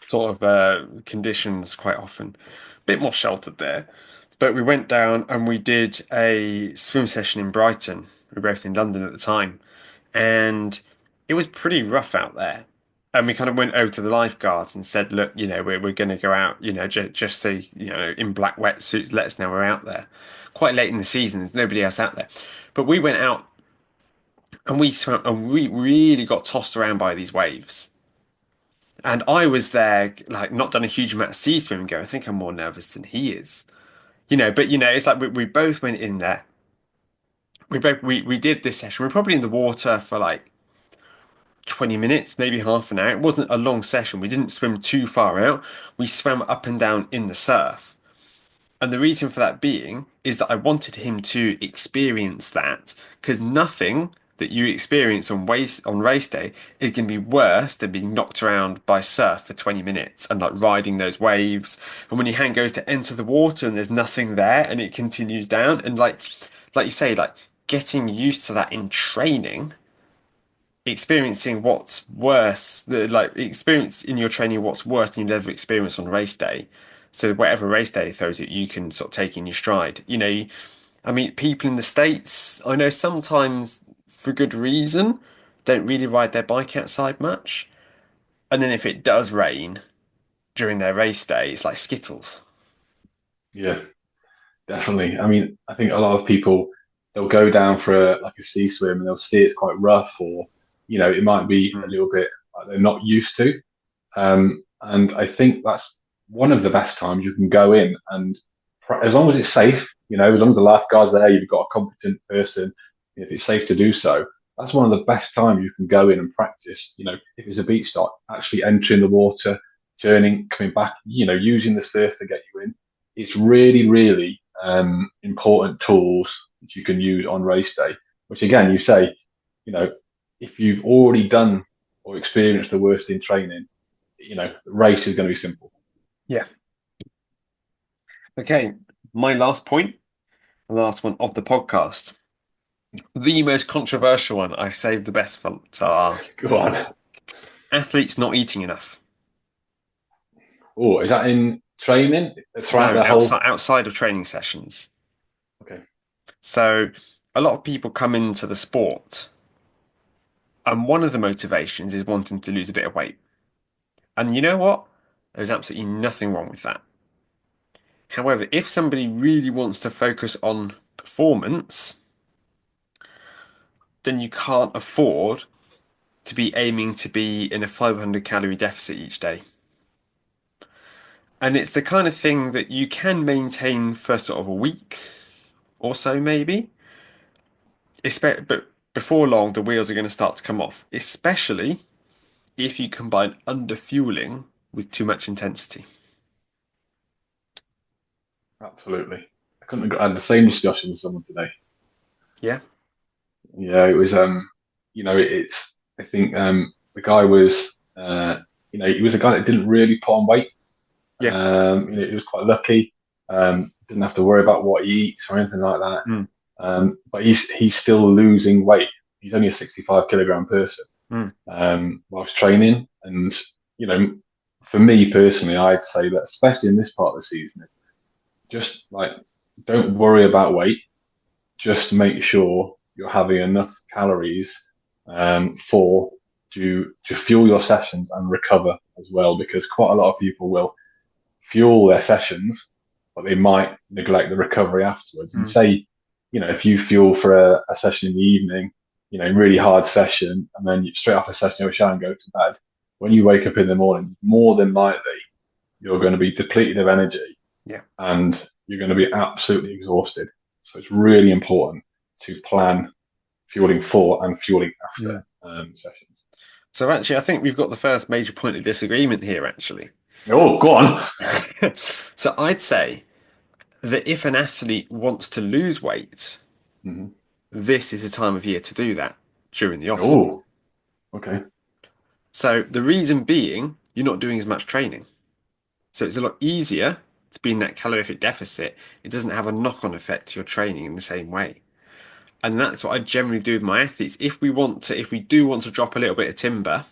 sort of conditions quite often. A bit more sheltered there. But we went down and we did a swim session in Brighton. We were both in London at the time. And it was pretty rough out there. And we kind of went over to the lifeguards and said, look, we're going to go out, just so, in black wetsuits, let us know we're out there. Quite late in the season, there's nobody else out there. But we went out and we swam and we really got tossed around by these waves. And I was there, like, not done a huge amount of sea swimming going. I think I'm more nervous than he is. But it's like we both went in there. We did this session. We were probably in the water for like 20 minutes, maybe half an hour. It wasn't a long session. We didn't swim too far out. We swam up and down in the surf. And the reason for that being is that I wanted him to experience that because nothing that you experience on race day is going to be worse than being knocked around by surf for 20 minutes and like riding those waves. And when your hand goes to enter the water and there's nothing there and it continues down and like you say, like getting used to that in training, experiencing what's worse, like experience in your training what's worse than you'd ever experienced on race day. So whatever race day throws at you, you can sort of take in your stride. I mean, people in the States, I know sometimes for good reason, don't really ride their bike outside much. And then if it does rain during their race day, it's like Skittles. Yeah, definitely. I mean, I think a lot of people they'll go down for a sea swim and they'll see it's quite rough, or it might be a Mm. little bit like they're not used to. And I think that's one of the best times you can go in and as long as it's safe, as long as the lifeguard's there, you've got a competent person. If it's safe to do so, that's one of the best times you can go in and practice. If it's a beach start, actually entering the water, turning, coming back, using the surf to get you in. It's really, really important tools that you can use on race day. Which again, you say, you know, if you've already done or experienced the worst in training, the race is going to be simple. Yeah. Okay, my last point, the last one of the podcast. The most controversial one I've saved the best for to last. Go on. Athletes not eating enough. Oh, is that in training throughout No, the whole? outside of training sessions. Okay. So a lot of people come into the sport, and one of the motivations is wanting to lose a bit of weight. And you know what? There's absolutely nothing wrong with that. However, if somebody really wants to focus on performance, then you can't afford to be aiming to be in a 500 calorie deficit each day. And it's the kind of thing that you can maintain for sort of a week or so, maybe. But before long, the wheels are going to start to come off, especially if you combine underfueling with too much intensity. Absolutely. I had the same discussion with someone today. Yeah, Yeah, it was it's I think the guy was he was a guy that didn't really put on weight. yeah, He was quite lucky. Didn't have to worry about what he eats or anything like that. mm, But he's still losing weight. He's only a 65 kilogram person mm, whilst training. And for me personally, I'd say that especially in this part of the season, is just like don't worry about weight. Just make sure you're having enough calories for to fuel your sessions and recover as well, because quite a lot of people will fuel their sessions, but they might neglect the recovery afterwards. And mm. say, if you fuel for a session in the evening, really hard session, and then you, straight off a session, you'll shower and go to bed. When you wake up in the morning, more than likely, you're going to be depleted of energy Yeah. and you're going to be absolutely exhausted. So it's really important to plan fueling for and fueling Mm. after sessions. So actually, I think we've got the first major point of disagreement here, actually. Oh, go on. So I'd say that if an athlete wants to lose weight, Mm-hmm. this is a time of year to do that during the off season. Oh, okay. So the reason being, you're not doing as much training. So it's a lot easier to be in that calorific deficit. It doesn't have a knock-on effect to your training in the same way. And that's what I generally do with my athletes. If we do want to drop a little bit of timber,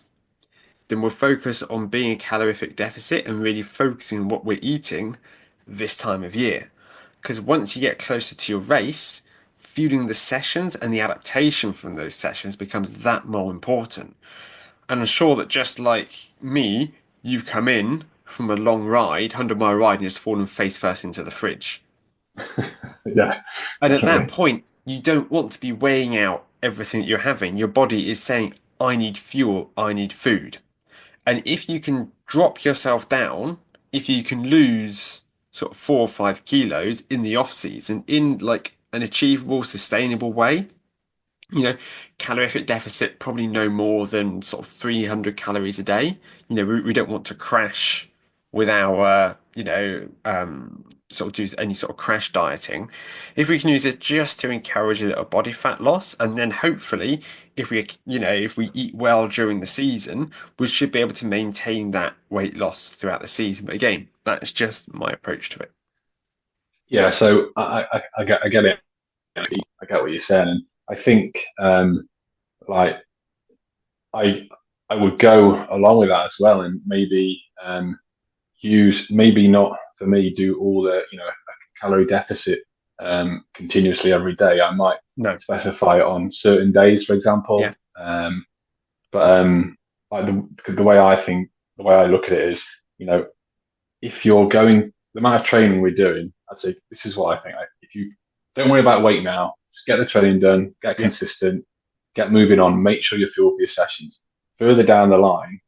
then we'll focus on being a calorific deficit and really focusing on what we're eating this time of year. Because once you get closer to your race, fueling the sessions and the adaptation from those sessions becomes that more important. And I'm sure that just like me, you've come in from a long ride, 100-mile ride, and just fallen face first into the fridge. Yeah, And at that definitely. point, you don't want to be weighing out everything that you're having. Your body is saying, I need fuel, I need food. And if you can drop yourself down, if you can lose sort of 4 or 5 kilos in the off season in like an achievable, sustainable way, you know, calorific deficit probably no more than sort of 300 calories a day. We don't want to crash with our, sort of do any sort of crash dieting. If we can use it just to encourage a little body fat loss, and then hopefully, if we eat well during the season, we should be able to maintain that weight loss throughout the season. But again, that's just my approach to it. Yeah, so I get it. I get what you're saying, and I think like I I would go along with that as well, and maybe use maybe not for me do all the a calorie deficit continuously every day. I might No. specify it on certain days, for Yeah. example. But like the way I think, the way I look at it is, you know, if you're going, the amount of training we're doing, I'd say this is what I think. Like, if you don't worry about weight now, just get the training done, get Yeah. consistent, get moving on, make sure you fuel for your sessions. Further down the line,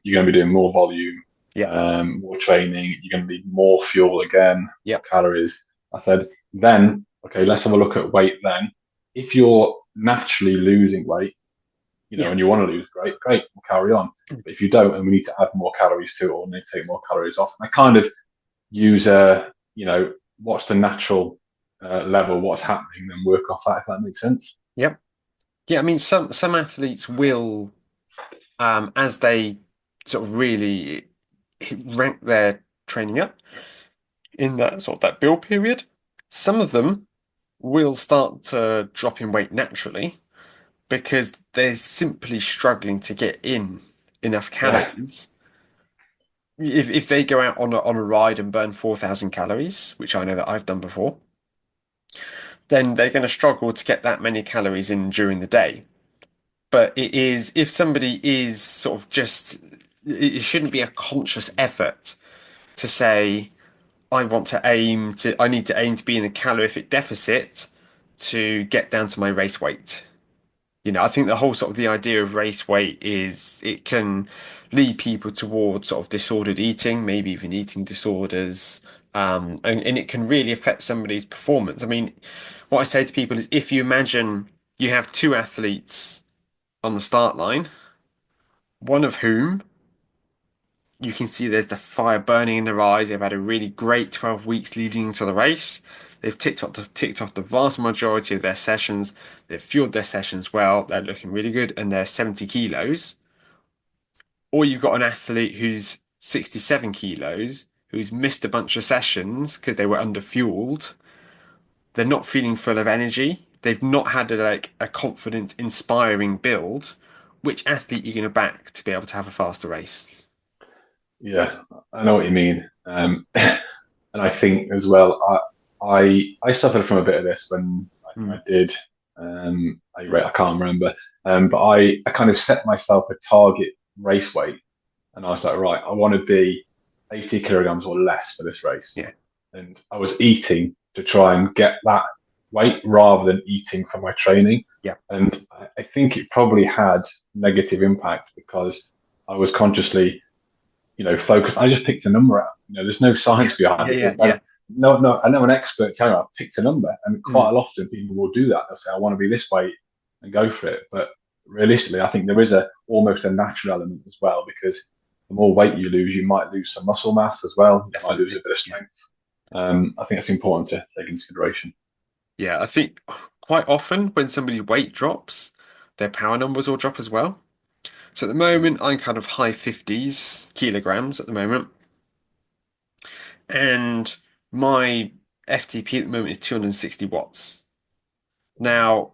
you're going to be doing more volume, Yeah. more training. You're going to need more fuel again, more Yeah. calories. I said, then, okay, let's have a look at weight then. If you're naturally losing weight, Yeah. and you want to lose, great, we'll carry on. But if you don't, and we need to add more calories to it, or we need to take more calories off, and I kind of use what's the natural level, what's happening, then work off that if that makes sense. Yeah. Yeah, I mean, some athletes will, as they sort of really rank their training up, in that sort of that build period. Some of them will start to drop in weight naturally because they're simply struggling to get in enough Yeah, calories. If they go out on a ride and burn 4,000 calories, which I know that I've done before, then they're going to struggle to get that many calories in during the day. But it is, if somebody is sort of just, it shouldn't be a conscious effort to say, I need to aim to be in a calorific deficit to get down to my race weight. I think the whole sort of the idea of race weight is it can lead people towards sort of disordered eating, maybe even eating disorders, and it can really affect somebody's performance. I mean, what I say to people is if you imagine you have two athletes on the start line, one of whom you can see there's the fire burning in their eyes. They've had a really great 12 weeks leading into the race. They've ticked off the vast majority of their sessions. They've fueled their sessions well. They're looking really good and they're 70 kilos. Or you've got an athlete who's 67 kilos, who's missed a bunch of sessions because they were underfueled. They're not feeling full of energy. They've not had a confident, inspiring build. Which athlete are you going to back to be able to have a faster race? yeah, I know what you mean. And I think as well, I suffered from a bit of this when I think Mm, I did. I can't remember. But I kind of set myself a target race weight, and I was like, right, I want to be 80 kilograms or less for this race, yeah, and I was eating to try and get that weight rather than eating for my training. yeah, And I think it probably had negative impact because I was consciously focused. I just picked a number out. There's no yeah, science behind yeah, it. yeah, yeah. No, I know an expert telling me I picked a number, and Mm, quite often people will do that. They'll say, "I want to be this weight," and go for it. But realistically, I think there is a almost a natural element as well because the more weight you lose, you might lose some muscle mass as well. You might lose a definitely. bit of Yeah. strength. I think it's important to take into consideration. Yeah, I think quite often when somebody weight drops, their power numbers will drop as well. So at the Mm. moment, I'm kind of high 50s kilograms at the moment, and my FTP at the moment is 260 watts. Now,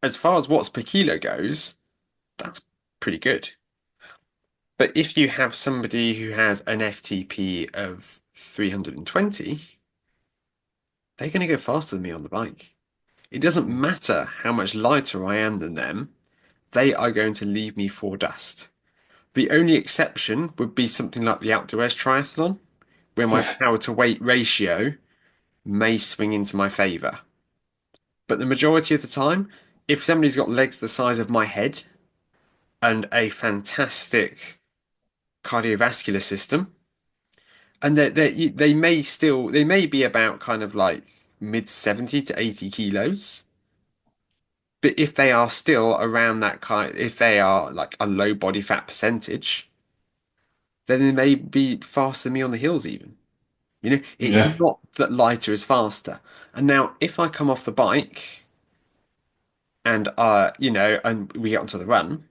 as far as watts per kilo goes, that's pretty good. But if you have somebody who has an FTP of 320, they're going to go faster than me on the bike. It doesn't Mm. matter how much lighter I am than them, they are going to leave me for dust. The only exception would be something like the outdoors triathlon, where my power to weight ratio may swing into my favour. But the majority of the time, if somebody's got legs the size of my head and a fantastic cardiovascular system, and they may be about kind of like mid 70 to 80 kilos. But if they are still around that kind, if they are like a low body fat percentage, then they may be faster than me on the hills even. It's Yeah, not that lighter is faster. And now if I come off the bike and we get onto the run,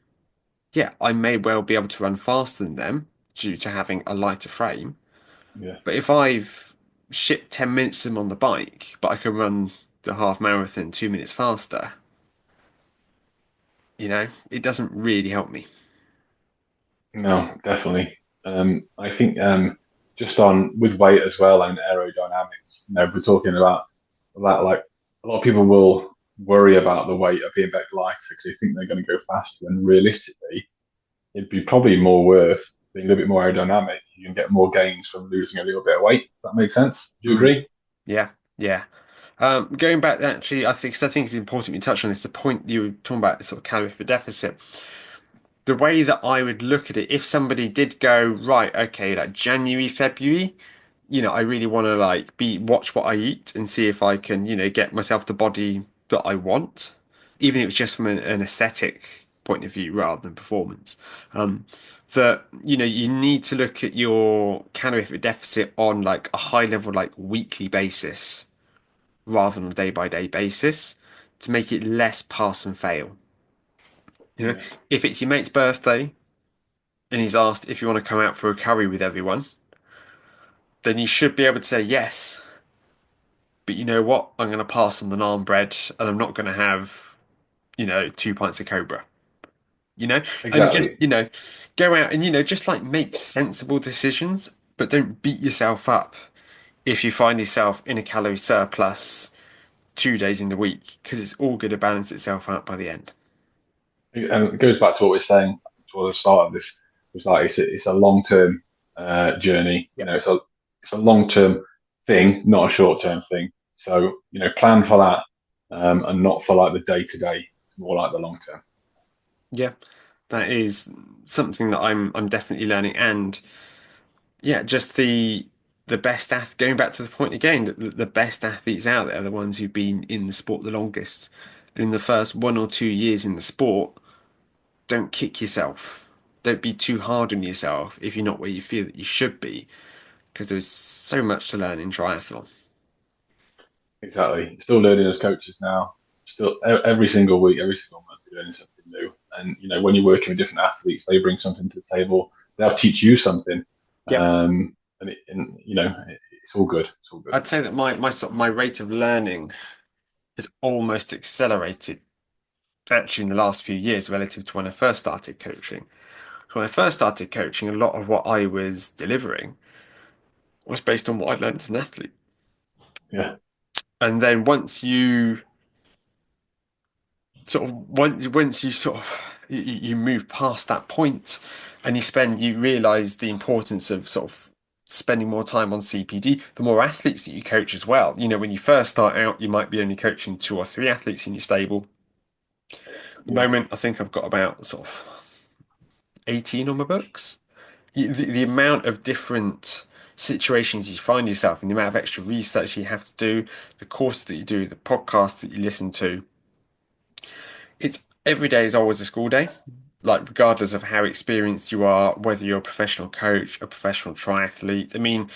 yeah, I may well be able to run faster than them due to having a lighter frame. yeah. But if I've shipped 10 minutes to them on the bike, but I can run the half marathon 2 minutes faster, it doesn't really help me. No, definitely. I think just on with weight as well and aerodynamics. We're talking about that. Like a lot of people will worry about the weight of being a bit lighter because they think they're going to go faster. And realistically, it'd be probably more worth being a little bit more aerodynamic. You can get more gains from losing a little bit of weight. Does that make sense? Do you Mm, agree? yeah, yeah. Going back, actually, I think it's important we touch on this. The point you were talking about, sort of calorie for deficit. The way that I would look at it, if somebody did go, right, okay, like January, February, I really want to like be watch what I eat and see if I can, get myself the body that I want, even if it's just from an aesthetic point of view rather than performance. That you need to look at your calorific deficit on like a high level, like weekly basis rather than a day by day basis to make it less pass and fail. You know, Yeah. if it's your mate's birthday and he's asked if you want to come out for a curry with everyone, then you should be able to say yes. But you know what? I'm going to pass on the naan bread and I'm not going to have, 2 pints of Cobra. And Exactly. just, go out and, just like make sensible decisions, but don't beat yourself up if you find yourself in a calorie surplus 2 days in the week, because it's all going to balance itself out by the end. And it goes back to what we are saying towards the start of this. It's like it's a long term journey. Yep. It's a long term thing, not a short term thing. So plan for that, and not for like the day to day, more like the long term. Yeah, that is something that I'm definitely learning, and yeah, just the best ath going back to the point again that the best athletes out there are the ones who've been in the sport the longest. And in the first 1 or 2 years in the sport, don't kick yourself. Don't be too hard on yourself if you're not where you feel that you should be, because there's so much to learn in triathlon. Exactly. Still learning as coaches now. Still every single week, every single month, you're learning something new. And when you're working with different athletes, they bring something to the table. They'll teach you something. Yep. It's all good. It's all good. I'd say that my rate of learning has almost accelerated actually in the last few years relative to when I first started coaching. So when I first started coaching, a lot of what I was delivering was based on what I'd learned as an athlete. Yeah. And then once you sort of you move past that point and you realize the importance of sort of spending more time on CPD, the more athletes that you coach as well. When you first start out, you might be only coaching 2 or 3 athletes in your stable. At the Yeah. moment, I think I've got about sort of 18 on my books. The amount of different situations you find yourself in, the amount of extra research you have to do, the courses that you do, the podcasts that you listen to, it's every day is always a school day. Like regardless of how experienced you are, whether you're a professional coach, a professional triathlete. I mean,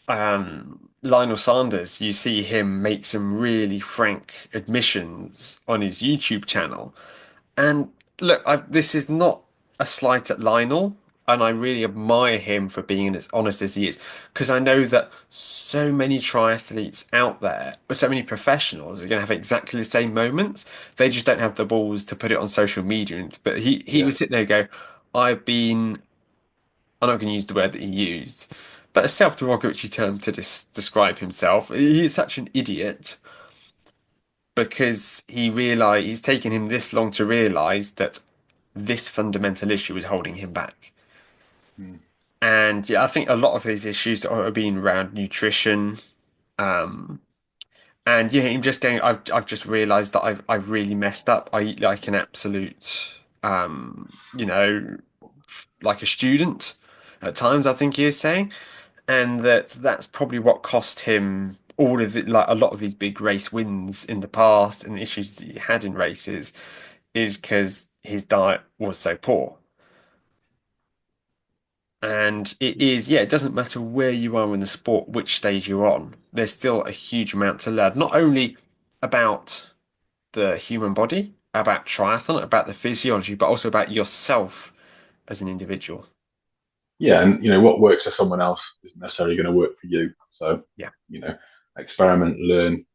Lionel Sanders, you see him make some really frank admissions on his YouTube channel. And look, this is not a slight at Lionel, and I really admire him for being as honest as he is, because I know that so many triathletes out there, or so many professionals, are going to have exactly the same moments. They just don't have the balls to put it on social media. But he Yeah. would sit there and go, "I've been." I'm not going to use the word that he used, but a self-derogatory term to describe himself. He is such an idiot because he's taken him this long to realize that this fundamental issue is holding him back. Mm. And yeah, I think a lot of his issues are being around nutrition. Um, and yeah, him just going, I've just realized that I've really messed up. I eat like an absolute, like a student at times, I think he is saying. And that's probably what cost him all of it, like a lot of these big race wins in the past and the issues that he had in races is because his diet was so poor. And it is, yeah, it doesn't matter where you are in the sport, which stage you're on, there's still a huge amount to learn, not only about the human body, about triathlon, about the physiology, but also about yourself as an individual. Yeah, and what works for someone else isn't necessarily going to work for you. So Yeah, you know, experiment, learn.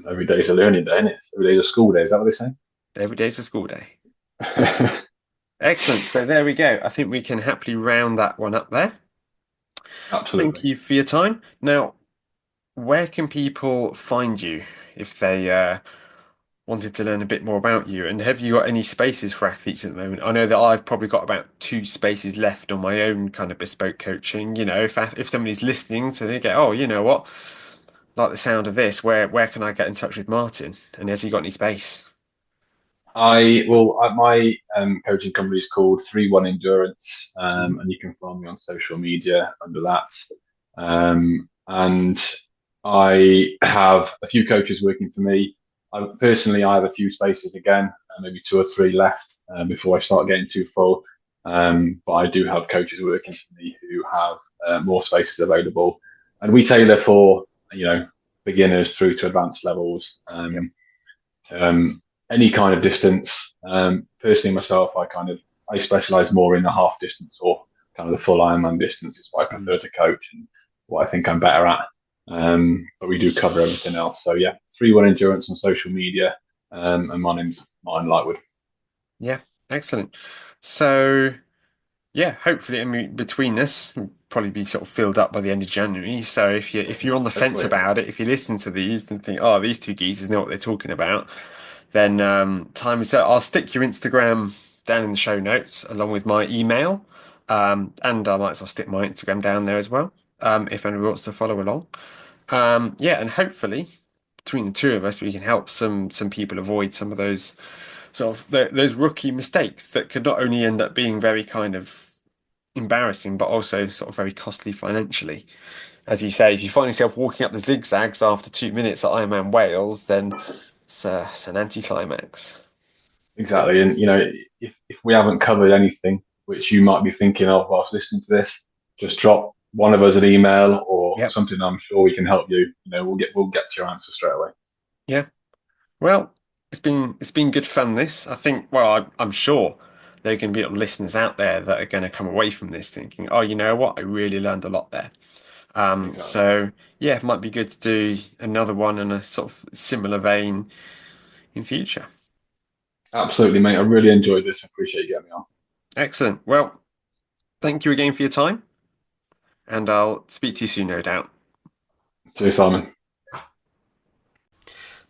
Every day's a learning day, isn't it? Every day's a school day. Is that what they every day's a school day. say? Excellent. So there we go. I think we can happily round that one up there. Thank Absolutely. you for your time. Now, where can people find you if they wanted to learn a bit more about you? And have you got any spaces for athletes at the moment? I know that I've probably got about 2 spaces left on my own kind of bespoke coaching. If somebody's listening, so they go, oh, you know what, like the sound of this. Where can I get in touch with Martin? And has he got any space? My coaching company is called 3-1 Endurance, Mhm. and you can find me on social media under that. And I have a few coaches working for me. I have a few spaces again, maybe 2 or 3 left before I start getting too full. But I do have coaches working for me who have more spaces available, and we tailor for beginners through to advanced levels. Yep. Any kind of distance. Personally, myself, I specialize more in the half distance or kind of the full Ironman distance. Is what I prefer Mm. to coach. And what I think I'm better at. But we do cover everything else. So yeah, 3-1 endurance on social media, and my name's Martin Lightwood. Yeah, excellent. So yeah, hopefully, I mean, between us, we'll probably be sort of filled up by the end of January. So if you're on the fence Hopefully, about it, if you listen to these and think, oh, these two geezers know what they're talking about, then time is. I'll stick your Instagram down in the show notes along with my email, and I might as well stick my Instagram down there as well. If anyone wants to follow along. Yeah, and hopefully between the two of us, we can help some people avoid some of those sort of those rookie mistakes that could not only end up being very kind of embarrassing, but also sort of very costly financially. As you say, if you find yourself walking up the zigzags after 2 minutes at Ironman Wales, then it's an anticlimax. exactly. And if we haven't covered anything which you might be thinking of whilst listening to this, just drop one of us an email or Yep. something. I'm sure we can help you. We'll get to your answer straight away. Yeah. Well, it's been good fun. This I think. Well, I'm sure there are going to be listeners out there that are going to come away from this thinking, oh, you know what, I really learned a lot there. Exactly. So yeah, it might be good to do another one in a sort of similar vein in future. Absolutely, mate. I really enjoyed this. I appreciate you getting me on. Excellent. Well, thank you again for your time, and I'll speak to you soon, no doubt. Cheers, Simon.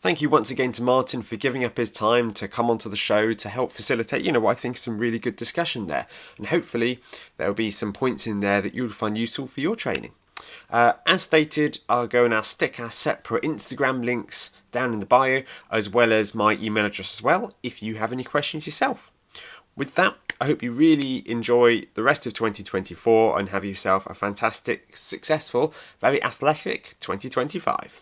Thank you once again to Martin for giving up his time to come onto the show to help facilitate, what I think is some really good discussion there. And hopefully there'll be some points in there that you'll find useful for your training. As stated, I'll go and I'll stick our separate Instagram links down in the bio, as well as my email address as well, if you have any questions yourself. With that, I hope you really enjoy the rest of 2024 and have yourself a fantastic, successful, very athletic 2025.